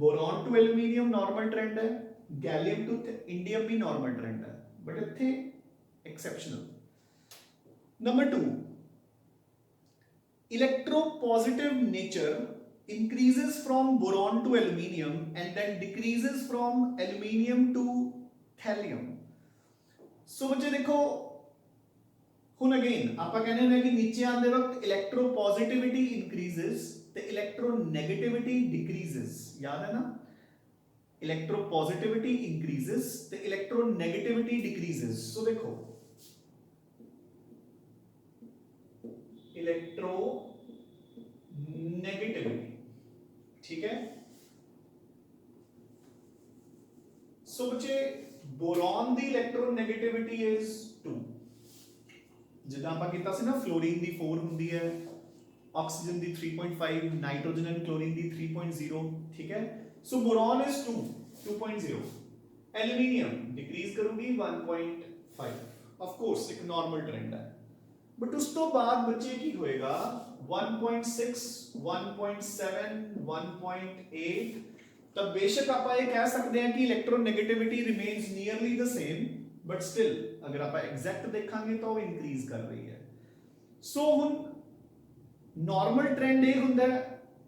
Speaker 1: boron to aluminium normal trend है, गैलियम टू इंडियम भी नॉर्मल ट्रेंड है, बट इत्थे exceptional. Number 2, electropositive nature increases from boron to aluminium and then decreases from aluminium to thallium। सो बच्चे देखो ਹੁਣ अगेन ਆਪਾਂ ਕਹਿੰਦੇ ਹੁੰਦੇ ਕਿ ਨੀਚੇ ਆਉਂਦੇ ਵਕਤ ਇਲੈਕਟ੍ਰੋਪੋਜ਼ਿਟਿਵਿਟੀ ਇੰਕਰੀਜ਼ਸ ਤੇ ਇਲੈਕਟ੍ਰੋਨੈਗੇਟਿਵਿਟੀ ਡਿਕਰੀਜ਼ਸ, ਯਾਦ ਹੈ ਨਾ, इलेक्ट्रोपॉजिटिविटी इंक्रीजेस तो इलेक्ट्रोनेगेटिविटी डिक्रीजेस। सो देखो इलेक्ट्रो नेगेटिविटी, ठीक है। सो बच्चे बोरॉन दी इलेक्ट्रोनेगेटिविटी इज 2, जिदा ਆਪਾਂ ਕੀਤਾ ਸੀ ਨਾ फ्लोरीन ਦੀ 4 ਹੁੰਦੀ ਹੈ, oxygen the 3.5, nitrogen and chlorine ਦੀ 3.0, ठीक है। So boron is 2.0, aluminium decrease करूंगी 1.5, of course एक normal trend है, but उस तो बाद बच्चे की होएगा 1.6, 1.7, 1.8, तब बेशक आप ये कह सकते हैं कि electronegativity remains nearly the same, but still अगर आप एग्जैक्ट देखेंगे तो वो इंक्रीज कर रही है। सो हुन नॉर्मल ट्रेंड ये हुंदा है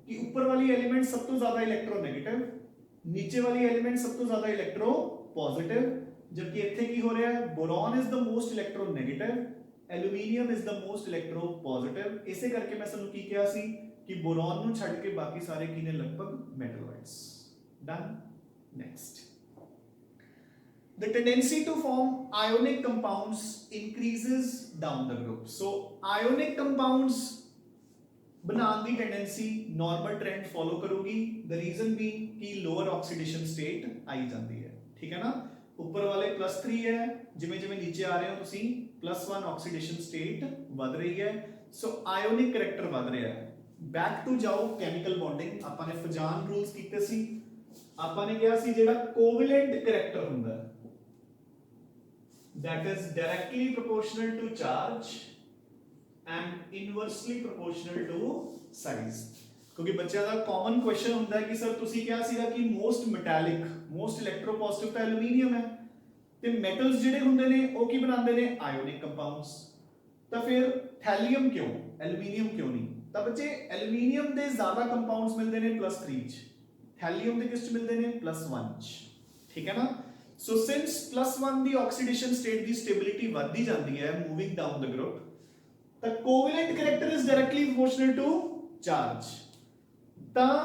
Speaker 1: कि ऊपर वाली एलिमेंट सब तो ज्यादा इलेक्ट्रोनेगेटिव, नीचे वाली एलिमेंट सब तो ज्यादा इलेक्ट्रोपॉजिटिव, जबकि इत्थे की हो रहा है boron is the most electronegative, aluminium is the most electropositive. इसे करके मैं सानू की किया सी कि बोरॉन नु छड़ के बाकी सारे की ने लगभग metalloids. Done. Next, the tendency to form ionic compounds increases down the group। so ionic compounds बनाने की टेंडेंसी नॉर्मल ट्रेंड फॉलो करूगी, द रीजन भी कि लोअर ऑक्सीडेशन स्टेट आई जाती है, ठीक है ना। ऊपर वाले +3 है, जिमें जिमें नीचे आ रहे हो तुसी +1 ऑक्सीडेशन स्टेट बढ़ रही है, सो आयोनिक करैक्टर बढ़ रहा है। बैक टू जाओ केमिकल बॉन्डिंग, ਆਪਾਂ ਨੇ ਫਜਾਨ रूल्स ਕੀਤੇ ਸੀ, ਆਪਾਂ ਨੇ ਕਿਹਾ ਸੀ ਜਿਹੜਾ ਕੋਵੈਲੈਂਟ ਕਰੈक्टर ਹੁੰਦਾ that is directly proportional to charge and inversely proportional to size। क्योंकि बच्चों का कॉमन क्वेश्चन होता है कि सर तुसी क्या सीगा कि मोस्ट मेटालिक मोस्ट इलेक्ट्रोपॉजिटिव तो एल्यूमीनियम है, ते मेटल्स जिहड़े हुंदे ने ओ की बनांदे ने आयोनिक कंपाउंड्स, तो फिर थैलियम क्यों एल्यूमीनियम क्यों नहीं। तो बच्चे एल्यूमीनियम दे ज्यादा कंपाउंड्स मिलदे ने +3 च, थैलियम दे किस च मिलदे ने +1 च, ठीक है ना। सो सिंस +1 दी ऑक्सीडेशन स्टेट दी स्टेबिलिटी बढ़दी जांदी है moving down the group, the covalent character is directly proportional to charge। ਤਾਂ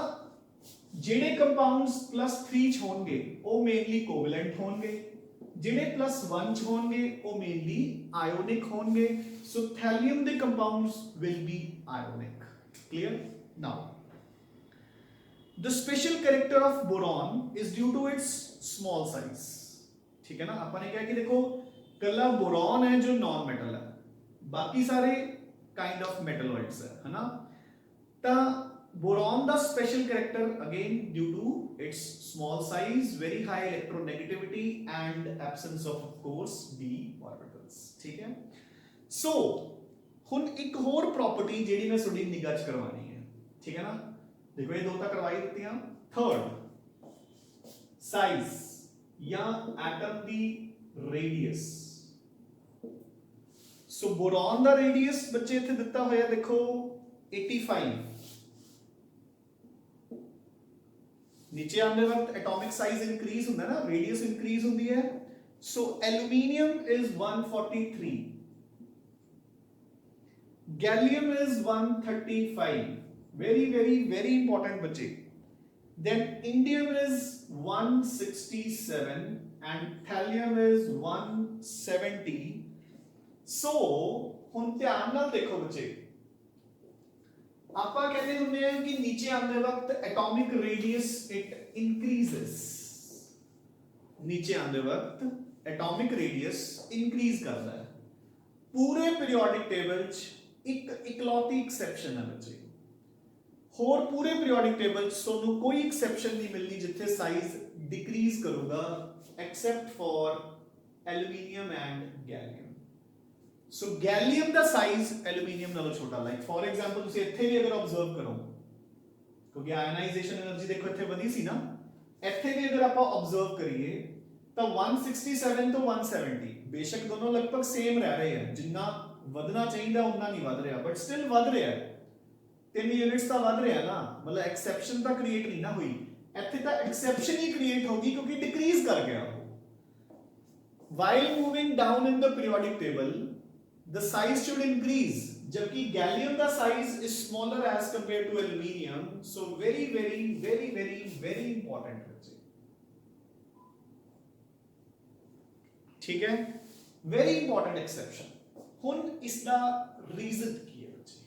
Speaker 1: ਜਿਹੜੇ ਕੰਪਾਊਂਡਸ +3 ਚ ਹੋਣਗੇ ਉਹ ਮੇਨਲੀ ਕੋਵੈਲੈਂਟ ਹੋਣਗੇ, ਜਿਹੜੇ +1 ਚ ਹੋਣਗੇ ਉਹ ਮੇਨਲੀ ਆਇਓਨਿਕ ਹੋਣਗੇ। ਸੋ ਥੈਲੀਅਮ ਦੇ compounds will be Ionic. Clear. Now the special character of boron is due to its small size, ठीक है ना। अपन ने क्या कि देखो कला बोरॉन है जो नॉन मेटल है, बाकी सारे काइंड ऑफ मेटलॉइड्स है ना। ता बोरॉन दा special character again due to its small size, very high electronegativity and absence of course d orbitals, ठीक है। सो हुन एक होर प्रॉपर्टी जेडी मैं थोड़ी निगाह च करवानी है, ठीक है ना। देखो ये दो तो करवाई देती हैं। थर्ड साइज या एटम दी रेडियस। सो बोरॉन दा रेडियस बच्चे इत्थे दिता होया देखो 85, नीचे आने वक्त एटॉमिक साइज इंक्रीज होता है ना, रेडियस इंक्रीज होती है। So aluminium is 143, gallium is 135, very very very important बच्चे। Then indium is 167 and thallium is 170। So हुन ध्यान नाल देखो बच्चे, आपा कहते हुंदे हैं कि नीचे आने वक्त एटॉमिक रेडियस इट इंक्रीजेस, नीचे आने वक्त एटॉमिक रेडियस इंक्रीज करता है। पूरे पीरियोडिक टेबल च एक इकलौती एक्सेप्शन है बच्चे, होर पूरे पीरियोडिक टेबल च सोनू कोई एक्सेप्शन नहीं मिलनी जिथे साइज डिक्रीज करूंगा except for aluminium and gallium. So gallium दा साइज एल्यूमिनियम नालों छोटा, लाइक फॉर एग्जांपल तुसी इत्थे भी अगर ऑब्जर्व करो, क्योंकि आयनाइजेशन एनर्जी देखो इत्थे वधी सी ना, इत्थे भी अगर आपां ऑब्जर्व करिए तो 167 तो 170 बेशक दोनों लगभग सेम रह रहे हैं, जिन्ना ਵਧਣਾ ਚਾਹੀਦਾ ਉਨਾ ਨਹੀਂ ਵਧ ਰਿਹਾ, ਬਟ ਸਟਿਲ ਵਧ ਰਿਹਾ ਹੈ। 3 ਯੂਨਿਟਸ ਤਾਂ ਵਧ ਰਿਹਾ ਨਾ, ਮਤਲਬ ਐਕਸੈਪਸ਼ਨ ਤਾਂ ਕ੍ਰੀਏਟ ਨਹੀਂ ਨਾ ਹੋਈ, ਇੱਥੇ ਤਾਂ ਐਕਸੈਪਸ਼ਨ ਹੀ ਕ੍ਰੀਏਟ ਹੋ ਗਈ ਕਿਉਂਕਿ ਡਿਕਰੀਜ਼ ਕਰ ਗਿਆ ਉਹ। while moving down in the periodic table the size should increase, जबकि गैलियम का size is smaller as compared to aluminium. So very very very very very important बच्चे, ठीक है, very important exception. हुन इसका रीजन की है बच्चे,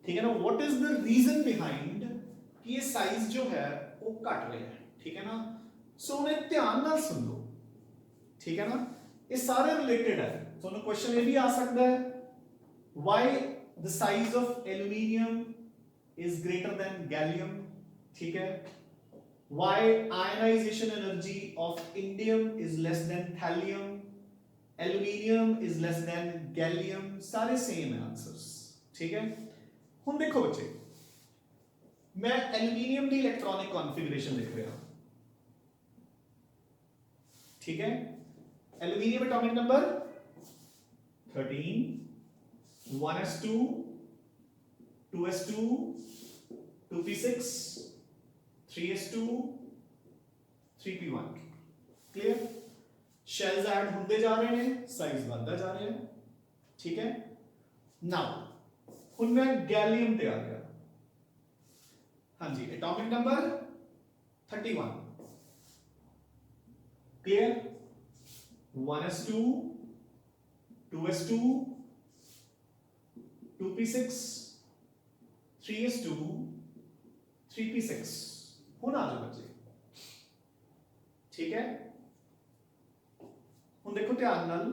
Speaker 1: ठीक है ना, what is the reason behind कि ये साइज जो है वो घट रहा है, ठीक है ना. सो उन्हें ध्यान नाल सुन लो, ठीक है ना, ये सारे रिलेटेड है. तो क्वेश्चन ये भी आ सकता है, why the size of aluminium is greater than gallium, ठीक है, why ionization energy of indium is less than thallium, aluminium is less than gallium, सारे सेम है आंसर्स, ठीक है. हुन देखो बच्चे, मैं एल्यूमिनियम की इलेक्ट्रॉनिक कॉन्फ़िगरेशन लिख रहा हूं, ठीक है. Aluminium atomic number 13, 1s2, 2s2, 2p6, 3s2, 3p1. Clear. Shells add होते जा रहे हैं, साइज बढ़ता जा रहा है, ठीक है. नाउ हुन मैं गैलियम पे आ गया. हाँ जी, atomic number 31. Clear. 1s2, 2s2, 2p6, 3s2, 3p6. हुन आ जाओ बच्चे, ठीक है. हुन देखो ध्यान नाल,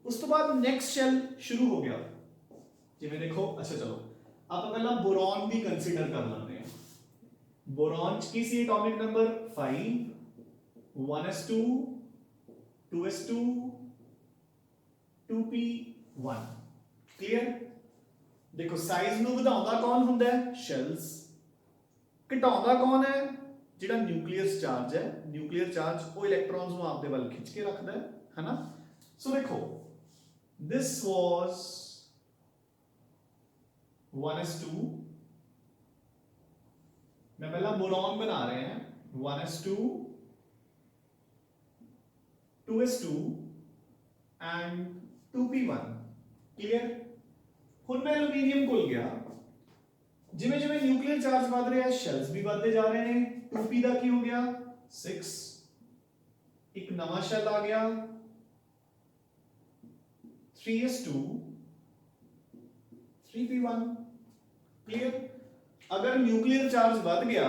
Speaker 1: उस तो बाद नेक्स्ट शेल शुरू हो गया. जिवें देखो, अच्छा चलो आप पहला बोरॉन भी कंसीडर कर लेते हैं. बोरॉन की सी atomic number 5, 1s2, 2s2, 2p1. Clear. देखो साइज ਨੂੰ ਵਧਾਉਂਦਾ ਕੌਣ ਹੁੰਦਾ ਹੈ? ਸ਼ੈਲਸ. ਘਟਾਉਂਦਾ ਕੌਣ ਹੈ? ਜਿਹੜਾ ਨਿਊਕਲੀਅਸ ਚਾਰਜ ਹੈ. ਨਿਊਕਲੀਅਰ ਚਾਰਜ ਉਹ ਇਲੈਕਟ੍ਰॉन्स ਨੂੰ ਆਪਦੇ ਵੱਲ ਖਿੱਚ ਕੇ ਰੱਖਦਾ ਹੈ ਨਾ. ਸੋ ਦੇਖੋ, this was 1s2. मैं पहला बोरॉन बना रहे हैं. 1s2, 2s2 and 2p1. Clear. हुन मैं एल्यूमीनियम भुल गया. जिवें जिवें न्यूक्लियर चार्ज बढ़ रहा है, शेल्स भी बढ़ते जा रहे हैं. 2p का की हो गया 6, एक नवा शेल आ गया 3s2, 3p1. क्लियर. अगर न्यूक्लियर चार्ज बढ़ गया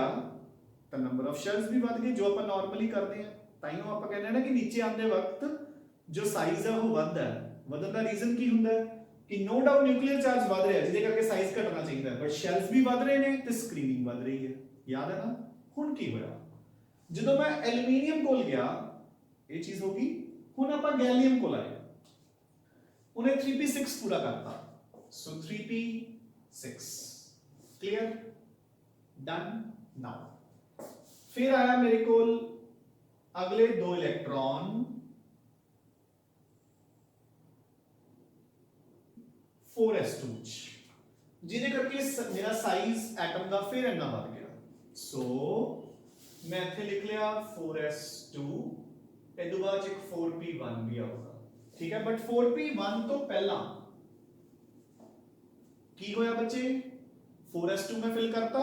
Speaker 1: तो नंबर ऑफ शेल्स भी बढ़ गए, जो अपन नॉर्मली करते हैं. ताइयों आप कहते हैं ना कि नीचे आते वक्त जो साइज है वो बढ़ता है. बढ़ने का रीजन की होता है कि नो डाउट न्यूक्लियर चार्ज बढ़ रहा है, जिसके करके साइज घटना चाहिए, बट शेल्स भी बढ़ रहे हैं तो स्क्रीनिंग बढ़ रही है. याद है ना. हुन की होया, ਜਦੋਂ मैं एल्यूमीनियम कोल गया ये चीज होगी. हुन ਆਪਾਂ गैलियम कोल आए, उन्हें 3p6 पूरा करता. सो 3p6. क्लियर. डन. नाउ फिर आया मेरे कोल अगले दो इलेक्ट्रॉन 4s2, जिन्हें करके मेरा साइज एटम का फिर इतना बढ़ गया. सो मैं इथे लिख लिया 4s2, इदू बाद एक 4p1 भी आऊगा. ठीक है. बट 4p1 तो पहला की होया बच्चे, 4s2 में फिल करता,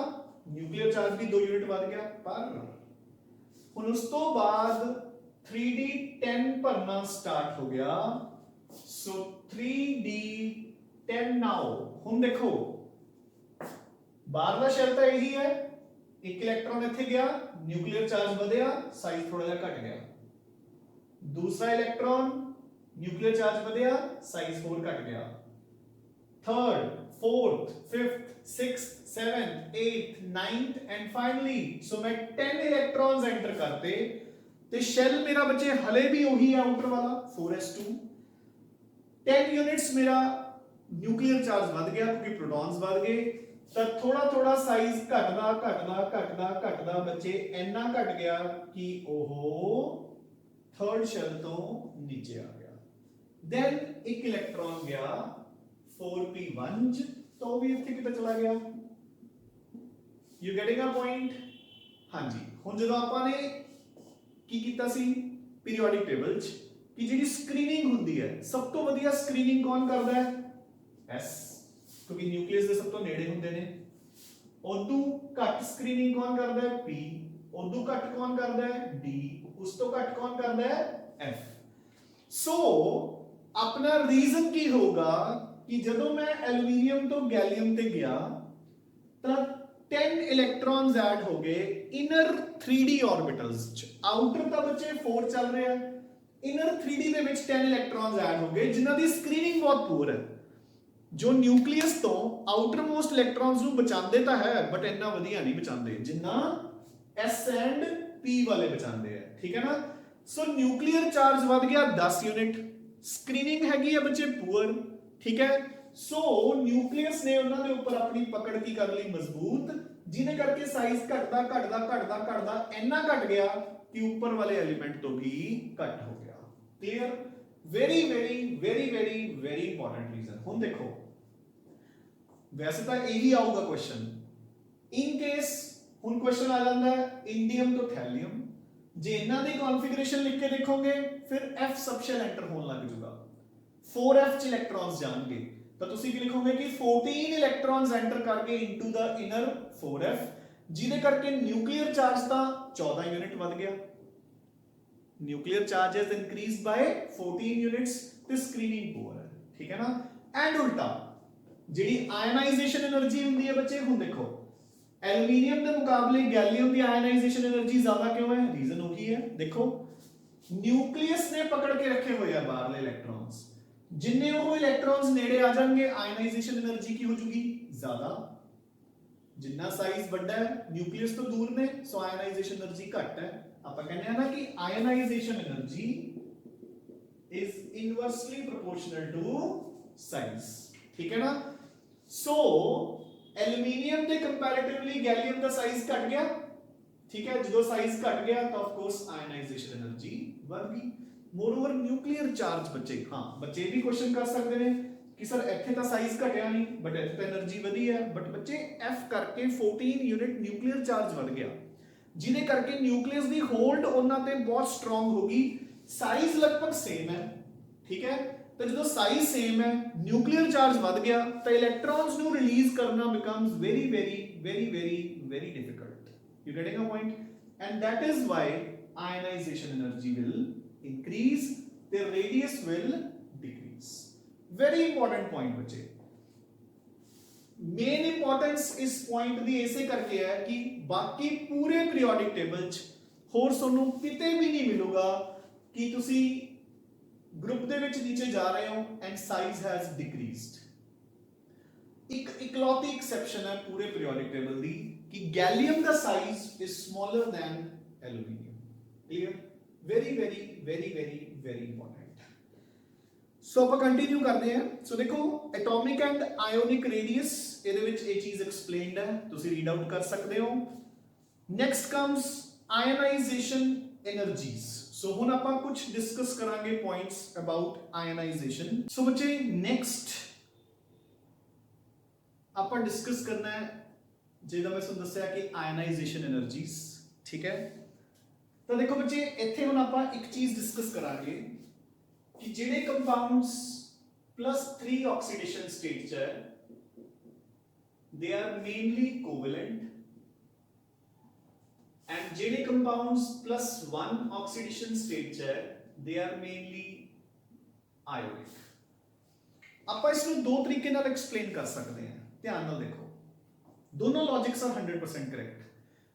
Speaker 1: न्यूक्लियर चार्ज भी 2 यूनिट बढ़ गया. पर हुन उस तो बाद 3d10 भरना स्टार्ट हो गया. सो 3d10 नाउ. हुन देखो बाहरला शेल तो यही है, एक इलेक्ट्रॉन इथे गया, न्यूक्लियर चार्ज बढ़िया, साइज थोड़ा सा घट गया. दूसरा इलेक्ट्रॉन न्यूक्लियर चार्ज बढ़िया, साइज 4 घट गया. Third, fourth, fifth, sixth, seventh, eighth, ninth and finally so मैं 10 इलेक्ट्रॉन्स एंटर करते ते शेल मेरा बच्चे हले भी वही है आउटर वाला 4s2. 10 यूनिट्स मेरा न्यूक्लियर चार्ज बढ़ गया क्योंकि प्रोटॉन्स बढ़ गए. तो थोड़ा थोड़ा साइज घटदा घटदा घटदा घटदा बच्चे इतना घट गया कि ओहो थर्ड शेल तो नीचे आ गया. देन एक इलेक्ट्रॉन गया 4p1 तो भी इतने कितना चला गया. You getting a point. हाँ जी. हुन जो आपने की कीता सी पीरियोडिक टेबल च कि ਜਿਹੜੀ ਸਕਰੀਨਿੰਗ ਹੁੰਦੀ ਹੈ ਸਭ ਤੋਂ ਵਧੀਆ ਸਕਰੀਨਿੰਗ ਕੌਣ ਕਰਦਾ ਹੈ S, ਕਿਉਂਕਿ ਨਿਊਕਲੀਅਸ ਦੇ ਸਭ ਤੋਂ ਨੇੜੇ ਹੁੰਦੇ ਨੇ। ਉਦੋਂ ਘੱਟ ਸਕਰੀਨਿੰਗ ਕੌਣ ਕਰਦਾ ਹੈ P, ਉਦੋਂ ਘੱਟ ਕੌਣ ਕਰਦਾ ਹੈ D, ਉਸ ਤੋਂ ਘੱਟ ਕੌਣ ਕਰਦਾ ਹੈ F। ਸੋ ਆਪਣਾ ਰੀਜ਼ਨ ਕੀ ਹੋਗਾ ਕਿ ਜਦੋਂ ਮੈਂ ਐਲੂਮੀਨੀਅਮ ਤੋਂ ਗੈਲੀਅਮ ਤੇ ਗਿਆ ਤਾਂ 10 ਇਲੈਕਟ੍ਰॉन्स ਐਡ ਹੋ ਗਏ ਇਨਰ 3D ऑर्बिटल्स ਚ। ਆਊਟਰ ਤਾਂ ਬੱਚੇ 4 ਚੱਲ ਰਿਹਾ, ਇਨਰ 3D ਦੇ ਵਿੱਚ 10 ਇਲੈਕਟ੍ਰॉन्स ਐਡ ਹੋ ਗਏ ਜਿਨ੍ਹਾਂ ਦੀ ਸਕਰੀਨਿੰਗ ਬਹੁਤ ਪੂਰ ਹੈ। ਜੋ ਨਿਊਕਲੀਅਸ ਤੋਂ ਆਊਟਰ ਮੋਸਟ ਇਲੈਕਟ੍ਰॉन्स ਨੂੰ ਬਚਾਉਂਦੇ ਤਾਂ ਹੈ ਬਟ ਇੰਨਾ ਵਧੀਆ ਨਹੀਂ ਬਚਾਉਂਦੇ ਜਿੰਨਾ S ਐਂਡ P ਵਾਲੇ ਬਚਾਉਂਦੇ ਆ, ਠੀਕ ਹੈ ਨਾ। ਸੋ ਨਿਊਕਲੀਅਰ ਚਾਰਜ ਵੱਧ ਗਿਆ 10 ਯੂਨਿਟ, ਸਕਰੀਨਿੰਗ ਹੈਗੀ ਆ ਬੱਚੇ ਪੂਅਰ, ਠੀਕ ਹੈ। ਸੋ ਨਿਊਕਲੀਅਸ ਨੇ ਉਹਨਾਂ ਦੇ ਉੱਪਰ ਆਪਣੀ ਪਕੜ ਕੀ ਕਰ ਲਈ ਮਜ਼ਬੂਤ, ਜਿਹਦੇ ਕਰਕੇ ਸਾਈਜ਼ ਘਟਦਾ ਘਟਦਾ ਘਟਦਾ ਘਟਦਾ ਇੰਨਾ ਘਟ ਗਿਆ ਕਿ ਉੱਪਰ ਵਾਲੇ ਐਲੀਮੈਂਟ ਤੋਂ ਵੀ ਘਟ ਹੋ ਗਿਆ। Clear? Very very very very very important reason. ਹੁਣ ਦੇਖੋ ਵੈਸੇ ਤਾਂ ਇਹੀ ਆਊਗਾ ਕੁਐਸਚਨ, ਇਨ ਕੇਸ ਹੁਣ ਕੁਐਸਚਨ ਆ ਜਾਂਦਾ ਹੈ ਇੰਡੀਅਮ ਤੋਂ ਥੈਲੀਅਮ, ਜੇ ਇਹਨਾਂ ਦੀ ਕਨਫੀਗਰੇਸ਼ਨ ਲਿਖ ਕੇ ਦੇਖੋਗੇ ਫਿਰ F ਸਬਸ਼ੈਲ ਐਂਟਰ ਹੋਣ ਲੱਗ ਜੂਗਾ, 4F ਚ ਇਲੈਕਟ੍ਰॉन्स ਜਾਣਗੇ ਤਾਂ ਤੁਸੀਂ ਕੀ ਲਿਖੋਗੇ ਕਿ 14 ਇਲੈਕਟ੍ਰॉन्स ਐਂਟਰ ਕਰਕੇ ਇਨਟੂ ਦਾ ਇਨਰ 4F, ਜਿਹਦੇ ਕਰਕੇ ਨਿਊਕਲੀਅਰ ਚਾਰਜ ਤਾਂ 14 ਯੂਨਿਟ ਵੱਧ ਗਿਆ, nuclear charge is increased by 14 units ਤੇ ਸਕਰੀਨਿੰਗ ਪੂਅਰ ਹੈ, ਠੀਕ ਹੈ ਨਾ। ਐਂਡ ਉਲਟਾ ਜਿਹੜੀ ਆਇਨਾਈਜੇਸ਼ਨ એનર્ਜੀ ਹੁੰਦੀ ਹੈ ਬੱਚੇ, ਹੁਣ ਦੇਖੋ ਐਲੂਮੀਨੀਅਮ ਦੇ ਮੁਕਾਬਲੇ ਗੈਲੀਅਮ ਦੀ ਆਇਨਾਈਜੇਸ਼ਨ એનર્ਜੀ ਜ਼ਿਆਦਾ ਕਿਉਂ ਹੈ? ਰੀਜ਼ਨ ਉਹੀ ਹੈ, ਦੇਖੋ ਨਿਊਕਲੀਅਸ ਨੇ ਪਕੜ ਕੇ ਰੱਖੇ ਹੋਏ ਆ ਬਾਹਰਲੇ ਇਲੈਕਟ੍ਰॉन्स, ਜਿੰਨੇ ਉਹ ਇਲੈਕਟ੍ਰॉन्स ਨੇੜੇ ਆ ਜਾਣਗੇ ਆਇਨਾਈਜੇਸ਼ਨ એનર્ਜੀ ਕੀ ਹੋ ਜੂਗੀ ਜ਼ਿਆਦਾ, ਜਿੰਨਾ ਸਾਈਜ਼ ਵੱਡਾ ਹੈ ਨਿਊਕਲੀਅਸ ਤੋਂ ਦੂਰ ਨੇ ਸੋ ਆਇਨਾਈਜੇਸ਼ਨ એનર્ਜੀ ਘੱਟ ਹੈ। ਆਪਾਂ ਕਹਿੰਦੇ ਆ ਨਾ ਕਿ ionisation energy is inversely proportional to size, ਠੀਕ ਹੈ ਨਾ। ਸੋ ਐਲੂਮੀਨੀਅਮ ਦੇ ਕੰਪੈਰੀਟਿਵਲੀ ਗੈਲੀਅਮ ਦਾ ਸਾਈਜ਼ ਘਟ ਗਿਆ, ਠੀਕ ਹੈ। ਜਦੋਂ ਸਾਈਜ਼ ਘਟ ਗਿਆ ਤਾਂ ਆਫ ਕੋਰਸ ਆਇਨਾਈਜੇਸ਼ਨ એનર્ਜੀ ਵੱਧ ਗਈ। ਮੋਰਓਵਰ ਨਿਊਕਲੀਅਰ ਚਾਰਜ ਬੱਚੇ, ਹਾਂ ਬੱਚੇ ਵੀ ਕੁਐਸਚਨ ਕਰ ਸਕਦੇ ਨੇ ਕਿ ਸਰ ਇੱਥੇ ਤਾਂ ਸਾਈਜ਼ ਘਟਿਆ ਨਹੀਂ ਬਟ ਇੱਥੇ ਤਾਂ એનર્ਜੀ ਵਧੀ ਹੈ, ਬਟ ਬੱਚੇ F ਕਰਕੇ 14 ਯੂਨਿਟ ਨਿਊਕਲੀਅਰ ਚਾਰਜ ਵੱਧ ਗਿਆ, ਜਿਹਦੇ ਕਰਕੇ ਨਿਊਕਲੀਅਸ ਦੀ ਹੋਲਡ ਉਹਨਾਂ ਤੇ ਬਹੁਤ ਸਟਰੋਂਗ ਹੋ ਗਈ। ਸਾਈਜ਼ ਲਗਭਗ ਸੇਮ ਹੈ, ਠੀਕ ਹੈ। ਤਾਂ ਜਦੋਂ ਸਾਈਜ਼ ਸੇਮ ਹੈ ਨਿਊਕਲੀਅਰ ਚਾਰਜ ਵੱਧ ਗਿਆ ਤਾਂ ਇਲੈਕਟ੍ਰॉन्स ਨੂੰ ਰਿਲੀਜ਼ ਕਰਨਾ becomes very very very very very difficult. You getting a point? And that is why ionization energy will increase, the radius will decrease. Very important point बच्चे। Main importance इस point ਦੀ ऐसे करके है कि बाकी पूरे periodic table च ਹੋਰ ਤੁਹਾਨੂੰ ਕਿਤੇ ਵੀ ਨਹੀਂ ਮਿਲੂਗਾ ਕਿ ਤੁਸੀਂ ग्रुप ਦੇ ਵਿੱਚ नीचे जा रहे हो and size has decreased। ਇੱਕ ਇਕਲੌਤੀ ਐਕਸੈਪਸ਼ਨ ਹੈ ਪੂਰੇ periodic table ਦੀ कि गैलियम का size is smaller than aluminium। Clear? Very very very very very important। So ਆਪਾਂ कंटिन्यू करते हैं। So देखो atomic and ionic radius ਇਹਦੇ ਵਿੱਚ ਇਹ ਚੀਜ਼ explained ਹੈ, ਤੁਸੀਂ ਰੀਡ ਆਊਟ ਕਰ ਸਕਦੇ ਹੋ। Next comes ionization energies। So ਹੁਣ ਆਪਾਂ ਕੁਝ ਡਿਸਕਸ ਕਰਾਂਗੇ points about ionization। So ਬੱਚੇ next ਆਪਾਂ ਡਿਸਕਸ ਕਰਨਾ ਹੈ ਜਿਹਦਾ ਮੈਂ ਤੁਹਾਨੂੰ ਦੱਸਿਆ ਕਿ ਆਇਨਾਈਜੇਸ਼ਨ એનર્ਜੀਜ਼, ਠੀਕ ਹੈ। ਤਾਂ ਦੇਖੋ ਬੱਚੇ ਇੱਥੇ ਹੁਣ ਆਪਾਂ ਇੱਕ ਚੀਜ਼ ਡਿਸਕਸ ਕਰਾਂਗੇ ਕਿ ਜਿਹੜੇ ਕੰਪਾਊਂਡਸ +3 ਆਕਸੀਡੇਸ਼ਨ ਸਟੇਟ 'ਚ ਹੈ ਦੇ ਆਰ ਮੇਨਲੀ ਕੋਵੈਲੈਂਟ, ਐਂਡ ਜਿਹੜੇ ਕੰਪਾਊਂਡਸ +1 ਆਕਸੀਡੇਸ਼ਨ ਸਟੇਟ 'ਚ ਹੈ ਦੇ ਆਰ ਮੇਨਲੀ ਆਇਓਨਿਕ। ਆਪਾਂ ਇਸ ਨੂੰ ਦੋ ਤਰੀਕੇ ਨਾਲ ਐਕਸਪਲੇਨ ਕਰ ਸਕਦੇ ਹਾਂ, ਧਿਆਨ ਨਾਲ ਦੇਖੋ दोनों लॉजिक्स आर 100% करेक्ट।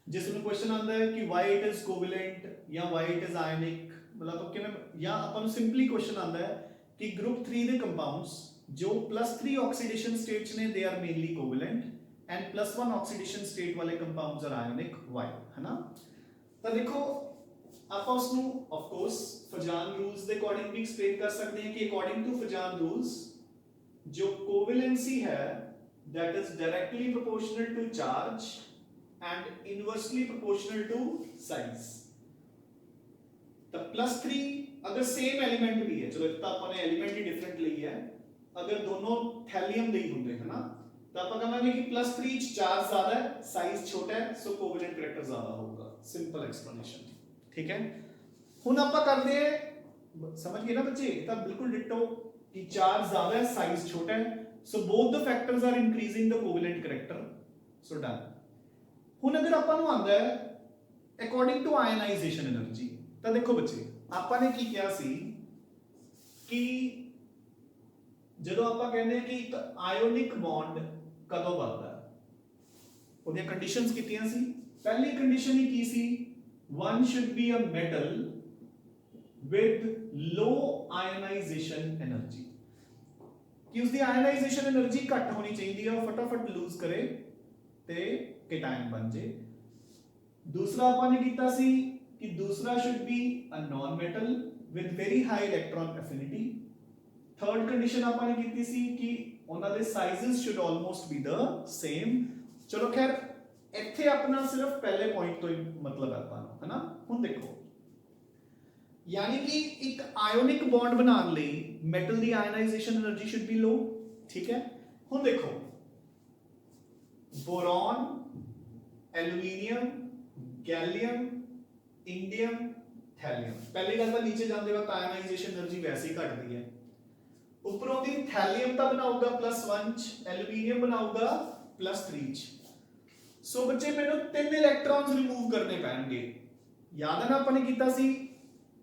Speaker 1: जिसमें क्वेश्चन आता है कि why it is covalent या why it is ionic, मतलब तो किवें या अपन सिंपली क्वेश्चन आता है कि ग्रुप 3 ਦੇ ਕੰਪਾਊਂਡਸ ਜੋ +3 ਆਕਸੀਡੇਸ਼ਨ ਸਟੇਟਸ ਨੇ they are mainly covalent and +1 oxidation state ਵਾਲੇ ਕੰਪਾਊਂਡਸ ਆਰ ਆਇਓਨਿਕ। ਵਾਈ ਹੈ ਨਾ। ਤਾਂ ਦੇਖੋ ਆਪਾਂ ਉਸ ਨੂੰ ਆਫ ਕੋਰਸ ਫਜਾਨ ਰੂਲਸ ਦੇ ਅਕੋਰਡਿੰਗ ਵੀ ਐਕਸਪਲੇਨ ਕਰ ਸਕਦੇ ਹਾਂ ਕਿ ਅਕੋਰਡਿੰਗ ਟੂ ਫਜਾਨ ਰੂਲਸ ਜੋ ਕੋਵੈਲੈਂਸੀ ਹੈ that is directly proportional to charge and inversely proportional to size। तो +3 अगर सेम एलिमेंट भी है, चलो इतना अपन ने एलिमेंट ही डिफरेंट ली है, अगर दोनों थैलियम दे ही होंगे है ना तो आप कहेंगे कि +3 चार्ज ज्यादा है साइज छोटा है सो कोवेलेंट करैक्टर ज्यादा होगा। सिंपल एक्सप्लेनेशन, ठीक है। हुन आप करते हैं समझ गए ना बच्चे, तो बिल्कुल डिट्टो कि चार्ज ज्यादा है साइज छोटा है, so both the factors are increasing the covalent character, so done. हुन अगर ਆਪਾਂ ਨੂੰ ਆਂਦਾ ਹੈ अकॉर्डिंग टू आयनाइजेशन एनर्जी, तो देखो बच्चे ਆਪਾਂ ਨੇ ਕੀ ਕਿਹਾ ਸੀ कि ਜਦੋਂ ਆਪਾਂ ਕਹਿੰਦੇ ਕਿ ਇੱਕ ਆਇਓਨਿਕ ਬੌਂਡ ਕਦੋਂ ਬਣਦਾ ਹੈ, ਉਹਦੀਆਂ ਕੰਡੀਸ਼ਨਸ ਕੀਤੀਆਂ ਸੀ। ਪਹਿਲੀ condition he Ki C, one should be a metal with low ionization energy, कि उसकी आयनाइजेशन एनर्जी घट होनी चाहिए है, फटाफट लूज करे ते केटायन बन जाए। दूसरा अपन ने कीता सी कि दूसरा should be a non metal with very high electron affinity. Third condition अपन ने कीती सी कि उन्हां दे sizes should almost be the same. चलो खैर ਇੱਥੇ अपना सिर्फ पहले पॉइंट तो ही मतलब है अपन है ना। हुण देखो यानी कि एक आयोनिक बॉन्ड बनाने लई मेटल दी ionisation energy should be low, ठीक है। हुण देखो boron, aluminium, gallium, indium, thallium, पहली गल तो नीचे जाते वक्त आयनाइजेशन एनर्जी वैसे ही घटती है। उपरों दी थैलियम तो बनाऊगा +1, एल्यूमीनियम बनाऊगा +3। सो बच्चे मैंने 3 इलेक्ट्रॉन्स रिमूव करने पैणगे। याद है ना अपने कीता सी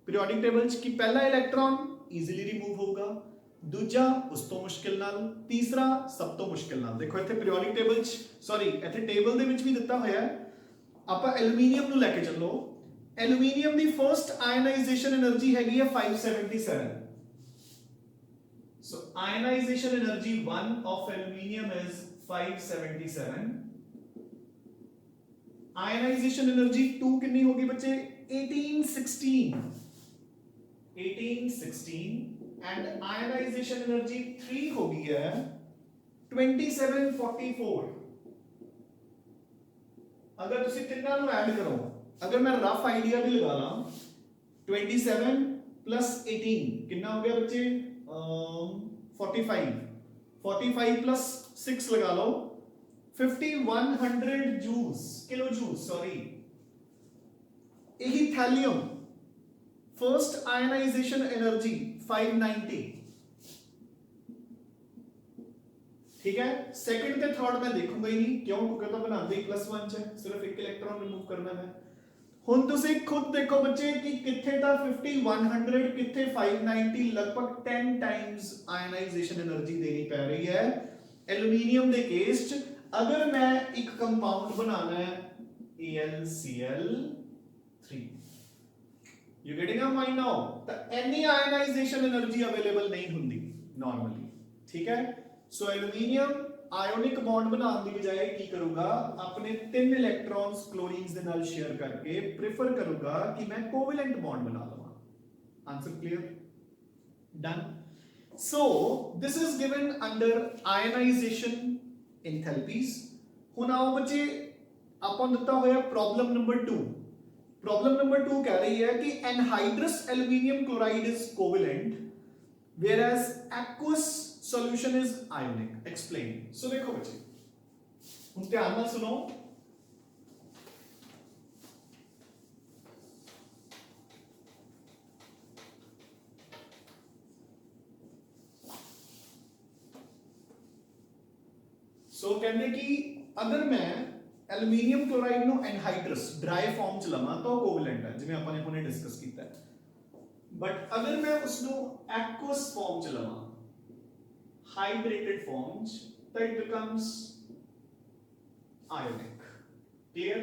Speaker 1: पीरियोडिक टेबल च कि पहला इलेक्ट्रॉन इजीली रिमूव होगा, दूजा उस तो मुश्किल नाल, तीसरा सब तो मुश्किल नाल। देखो इत्थे पीरियोडिक टेबल च सॉरी इत्थे टेबल दे विच भी दिता होया है। आपां एल्यूमीनियम नूं लैके चलो, एल्यूमीनियम दी फर्स्ट आयनाइजेशन एनर्जी हैगी है 577। So ionisation energy 1 of aluminium is 577। Ionisation energy 2 कितनी होगी बच्चे, 1816 एंड आयनाइजेशन एनर्जी 3 होगी है 2744। अगर तुसी तिन्ना नु ऐड करो, अगर मैं रफ आइडिया भी लगा ला 27 + 18 कितना हो गया बच्चे 45 + 6 लगा लो 5100 जूल्स किलो जूल्स सॉरी। यही थैलियम फर्स्ट आयनाइजेशन एनर्जी 590, ठीक है। सेकंड ते थर्ड मैं देखूंगा ही नहीं, क्यों, क्योंकि तो बनाते ही +1 है, सिर्फ एक इलेक्ट्रॉन रिमूव करना है। हुण तुसी खुद देखो बच्चे कि किथे ता 5100 किथे 590, लगभग 10 टाइम्स आयनाइजेशन एनर्जी देनी पै रही है एल्यूमीनियम दे केस च। अगर मैं एक कंपाउंड बनाना है AlCl3, you getting a point now, तो एनी आयनाइजेशन एनर्जी अवेलेबल नहीं होंगी नॉर्मली, ठीक है। सो एल्यूमीनियम आयोनिक बॉन्ड बनाने की बजाय की करूंगा, अपने 3 इलेक्ट्रॉन्स क्लोरीन्स दे नाल शेयर करके प्रेफर करूंगा कि मैं कोवेलेंट बॉन्ड बना लवां। Answer clear, done. So this is given under ionisation enthalpies. हुण आओ बच्चे आपन दिता होया प्रॉब्लम नंबर 2। प्रॉब्लम नंबर 2 कह रही है कि anhydrous aluminium chloride is covalent whereas aqueous solution is ionic, explain। सो देखो बच्चे हुण ध्यान नाल सुनो, सो कहते कि अगर मैं एल्यूमीनियम क्लोराइड नो एनहाइड्रस ड्राई फॉर्म च लवां तो कोवेलेंट है, जिवें आपां ने हुणे डिस्कस कीता है। बट अगर मैं उसनो एक्वस फॉर्म च लवां, हाइड्रेटेड फॉर्म च, तो it becomes ionic. Clear,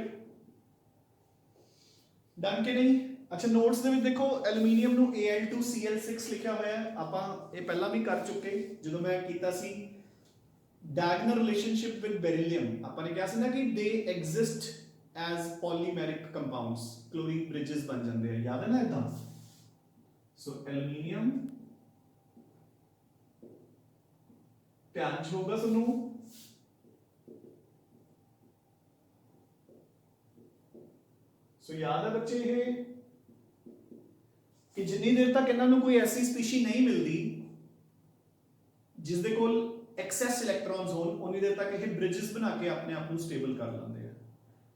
Speaker 1: done के नहीं। अच्छा नोट्स दे विच देखो एल्यूमीनियम नो Al2Cl6 लिखा हुआ है, आपां ये पहला भी कर चुके जदों मैं कीता सी डायगोनल रिलेशनशिप विद बेरिलियम। अपन ने क्या सी ना कि they exist as polymeric compounds, chlorine bridges बन जाते हैं, याद है ना इदां। सो एल्यूमीनियम ध्यान च होगा सुनो, सो याद है बच्चे ये कि जिन्नी देर तक इन्हां नूं कोई ऐसी स्पीशी नहीं मिलती जिस दे कोल एक्सेस इलेक्ट्रॉन्स होन, उन्नी देर तक ये ब्रिजेस बना के अपने आप को स्टेबल कर लेंगे हैं।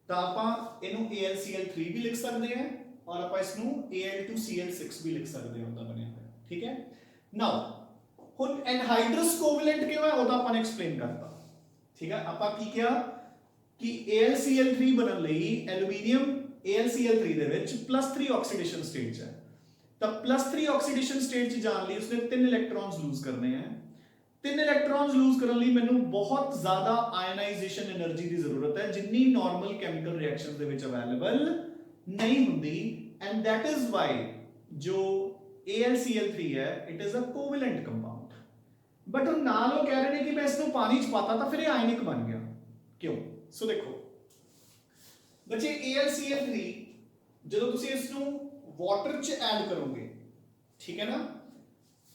Speaker 1: तो आपां इनू AlCl3 भी लिख सकते हैं और आप इसनू Al2Cl6 भी लिख सकते हो उदा बनिया होया ठीक है नाउ हुन एनहाइड्रस कोवैलेंट क्यों है ओदा अपन एक्सप्लेन करता ठीक है आपा की किया कि AlCl3 बनन लई एल्यूमीनियम AlCl3 ਦੇ ਵਿੱਚ +3 ਆਕਸੀਡੇਸ਼ਨ ਸਟੇਟ 'ਚ ਹੈ ਤਾਂ +3 ਆਕਸੀਡੇਸ਼ਨ ਸਟੇਟ 'ਚ ਜਾਣ ਲਈ ਉਸਨੇ 3 ਇਲੈਕਟ੍ਰॉन्स ਲੂਜ਼ ਕਰਨੇ ਹੈ 3 ਇਲੈਕਟ੍ਰॉन्स ਲੂਜ਼ ਕਰਨ ਲਈ ਮੈਨੂੰ ਬਹੁਤ ਜ਼ਿਆਦਾ ਆਇਨਾਈਜੇਸ਼ਨ એનર્ਜੀ ਦੀ ਜ਼ਰੂਰਤ ਹੈ ਜਿੰਨੀ ਨਾਰਮਲ ਕੈਮੀਕਲ ਰਿਐਕਸ਼ਨਸ ਦੇ ਵਿੱਚ ਅਵੇਲੇਬਲ ਨਹੀਂ ਹੁੰਦੀ ਐਂਡ that is why ਜੋ AlCl3 ਹੈ it is a covalent compound but ਉਹ ਨਾਲ ਉਹ ਕਹਿ ਰਹੇ ਨੇ ਕਿ ਮੈਂ ਇਸ ਨੂੰ ਪਾਣੀ 'ਚ ਪਾਤਾ ਤਾਂ ਫਿਰ ਇਹ ਆਇਨਿਕ ਬਣ ਗਿਆ ਕਿਉਂ ਸੋ ਦੇਖੋ बच्चे AlCl3 ਜਦੋਂ ਤੁਸੀਂ ਇਸ ਨੂੰ ਵਾਟਰ 'ਚ ਐਡ ਕਰੋਗੇ ਠੀਕ ਹੈ ਨਾ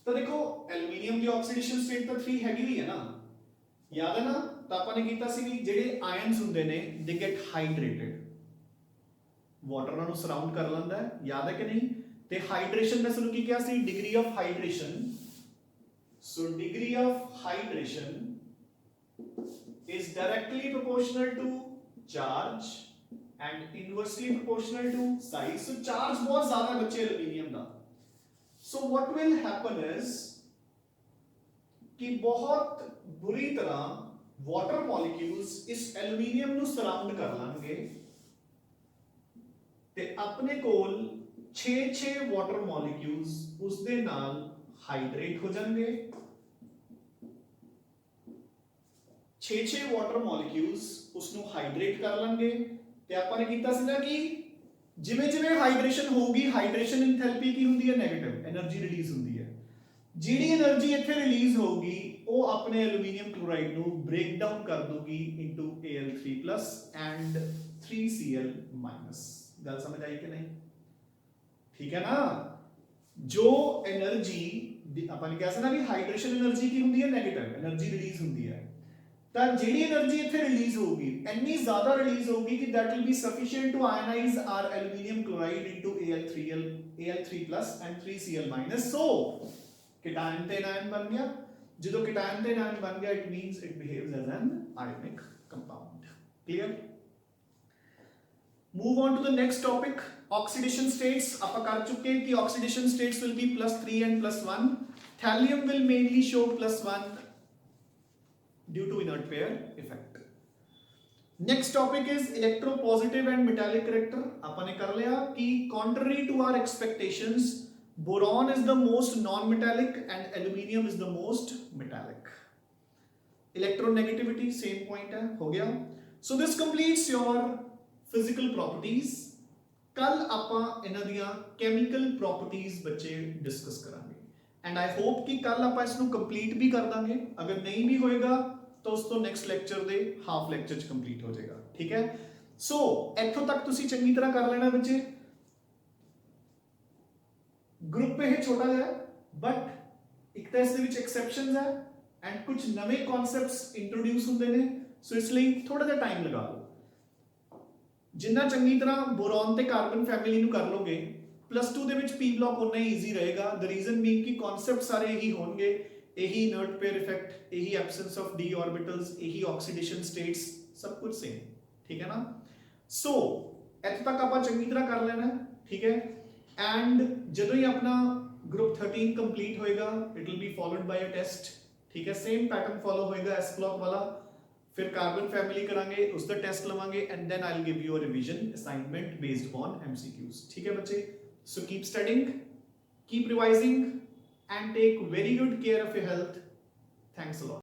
Speaker 1: ਤਾਂ ਦੇਖੋ ਐਲੂਮੀਨੀਅਮ ਦੀ ਆਕਸੀਡੇਸ਼ਨ ਸਟੇਟ ਤਾਂ 3 ਹੈਗੀ ਵੀ ਹੈ ਨਾ ਯਾਦ ਹੈ ਨਾ ਤਾਂ ਆਪਾਂ ਨੇ ਕੀਤਾ ਸੀ ਕਿ ਜਿਹੜੇ ਆਇਨਸ ਹੁੰਦੇ ਨੇ ਦੇ ਗੈਟ ਹਾਈਡਰੇਟਡ ਵਾਟਰ ਨਾਲ ਨੂੰ ਸਰਾਊਂਡ ਕਰ ਲੈਂਦਾ ਹੈ ਯਾਦ ਹੈ ਕਿ ਨਹੀਂ ਤੇ ਹਾਈਡਰੇਸ਼ਨ ਮੈਂ ਤੁਹਾਨੂੰ ਕੀ ਕਿਹਾ ਸੀ degree of hydration so degree of hydration is directly proportional to charge and inversely proportional to size so charge बहुत ज्यादा है बच्चे एल्यूमीनियम का so what will happen is कि बहुत बुरी तरह water molecules इस एल्यूमीनियम ਨੂੰ सराउंड कर लेंगे ते अपने कोल 6 water molecules उस दे नाल हाइड्रेट हो जाएंगे 6 ਵਾਟਰ ਮੋਲੀਕਿਊਲਸ ਉਸ ਨੂੰ ਹਾਈਡਰੇਟ ਕਰ ਲਣਗੇ ਤੇ ਆਪਾਂ ਨੇ ਕੀਤਾ ਸੀ ਨਾ ਕਿ ਜਿਵੇਂ ਜਿਵੇਂ ਹਾਈਡਰੇਸ਼ਨ ਹੋਊਗੀ ਹਾਈਡਰੇਸ਼ਨ ਐਂਥੈਲਪੀ ਕੀ ਹੁੰਦੀ ਹੈ 네ਗੇਟਿਵ એનર્ਜੀ ਰਿਲੀਜ਼ ਹੁੰਦੀ ਹੈ ਜਿਹੜੀ એનર્ਜੀ ਇੱਥੇ ਰਿਲੀਜ਼ ਹੋਊਗੀ ਉਹ ਆਪਣੇ ਐਲੂਮੀਨੀਅਮ ਕਲੋਰਾਈਡ ਨੂੰ ਬ੍ਰੇਕ ਡਾਊਨ ਕਰ ਦੂਗੀ ਇਨਟੂ Al3+ ਐਂਡ 3Cl- ਗੱਲ ਸਮਝ ਆਈ ਕਿ ਨਹੀਂ ਠੀਕ ਹੈ ਨਾ ਜੋ એનર્ਜੀ ਆਪਾਂ ਨੇ ਕਿਹਾ ਸੀ ਨਾ ਕਿ ਹਾਈਡਰੇਸ਼ਨ એનર્ਜੀ ਕੀ ਹੁੰਦੀ ਹੈ 네ਗੇਟਿਵ એનર્ਜੀ ਰਿਲੀਜ਼ ਹੁੰਦੀ ਹੈ ਤਾਂ ਜਿਹੜੀ એનર્ਜੀ ਇੱਥੇ ਰਿਲੀਜ਼ ਹੋਊਗੀ ਇੰਨੀ ਜ਼ਿਆਦਾ ਰਿਲੀਜ਼ ਹੋਊਗੀ ਕਿ that will be sufficient to ionize our aluminum chloride into Al3+ and 3Cl- so cation ਤੇ anion ਬਣ ਗਿਆ ਜਦੋਂ cation ਤੇ anion ਬਣ ਗਿਆ it means it behaves as an ionic compound clear move on to the next topic oxidation states ਆਪਾਂ ਕਰ ਚੁੱਕੇ ਕਿ oxidation states will be +3 and +1 thallium will mainly show +1 due to inert pair effect next topic is electropositive and metallic character apane kar liya ki contrary to our expectations boron is the most non metallic and aluminium is the most metallic electronegativity same point hai ho gaya so this completes your physical properties kal ਆਪਾਂ ਇਹਨਾਂ ਦੀਆਂ chemical properties ਬੱਚੇ discuss ਕਰਾਂਗੇ and I hope ਕਿ ਕੱਲ ਆਪਾਂ ਇਸ ਨੂੰ ਕੰਪਲੀਟ ਵੀ ਕਰ ਦਾਂਗੇ ਅਗਰ ਨਹੀਂ ਵੀ ਹੋਏਗਾ ਤਾਂ ਉਸ ਤੋਂ ਨੈਕਸਟ ਲੈਕਚਰ ਦੇ ਹਾਫ ਲੈਕਚਰ ਚ ਕੰਪਲੀਟ ਹੋ ਜਾਏਗਾ ਠੀਕ ਹੈ ਸੋ ਇੱਥੋਂ ਤੱਕ ਤੁਸੀਂ ਚੰਗੀ ਤਰ੍ਹਾਂ ਕਰ ਲੈਣਾ ਬੱਚੇ ਗਰੁੱਪ ਇਹ ਛੋਟਾ ਜਿਹਾ ਹੈ ਬਟ ਇੱਕ ਤਾਂ ਇਸ ਦੇ ਵਿੱਚ ਐਕਸੈਪਸ਼ਨਸ ਹੈ ਐਂਡ ਕੁਝ ਨਵੇਂ ਕਨਸੈਪਟਸ ਇੰਟਰੋਡਿਊਸ ਹੁੰਦੇ ਨੇ ਸੋ ਇਸ ਲਈ ਥੋੜਾ ਜਿਹਾ ਟਾਈਮ ਲਗਾ ਲਓ ਜਿੰਨਾ ਚੰਗੀ ਤਰ੍ਹਾਂ ਬੋਰੋਨ ਤੇ ਕਾਰਬਨ ਫੈਮਿਲੀ ਨੂੰ ਕਰ ਲੋਗੇ +2 ਦੇ ਵਿੱਚ p ਬਲॉक ਉਨਾ ਹੀ ਈਜ਼ੀ ਰਹੇਗਾ ਦ ਰੀਜ਼ਨ ਬੀਇੰਗ ਕਿ ਕਨਸੈਪਟ ਸਾਰੇ ਇਹੀ ਹੋਣਗੇ ਇਹੀ ਇਨਰਟ ਪੇਅਰ ਇਫੈਕਟ ਇਹੀ ਐਬਸੈਂਸ ਆਫ d ਆਰਬਿਟਲਸ ਇਹੀ ਆਕਸੀਡੇਸ਼ਨ ਸਟੇਟਸ ਸਭ ਕੁਝ ਸੇਮ ਠੀਕ ਹੈ ਨਾ ਸੋ ਇੱਥੇ ਤੱਕ ਆਪਾਂ ਚੰਗੀ ਤਰ੍ਹਾਂ ਕਰ ਲੈਣਾ ਠੀਕ ਹੈ ਐਂਡ ਜਦੋਂ ਹੀ ਆਪਣਾ ਗਰੁੱਪ 13 ਕੰਪਲੀਟ ਹੋਏਗਾ it will be followed by a test ਠੀਕ ਹੈ ਸੇਮ ਪੈਟਰਨ ਫਾਲੋ ਹੋਏਗਾ s ਬਲॉक ਵਾਲਾ फिर कार्बन फैमिली करांगे उसका टेस्ट लवांगे and then I will give you a revision assignment based on MCQs ठीक है बच्चे so keep studying keep revising and take very good care of your health thanks a lot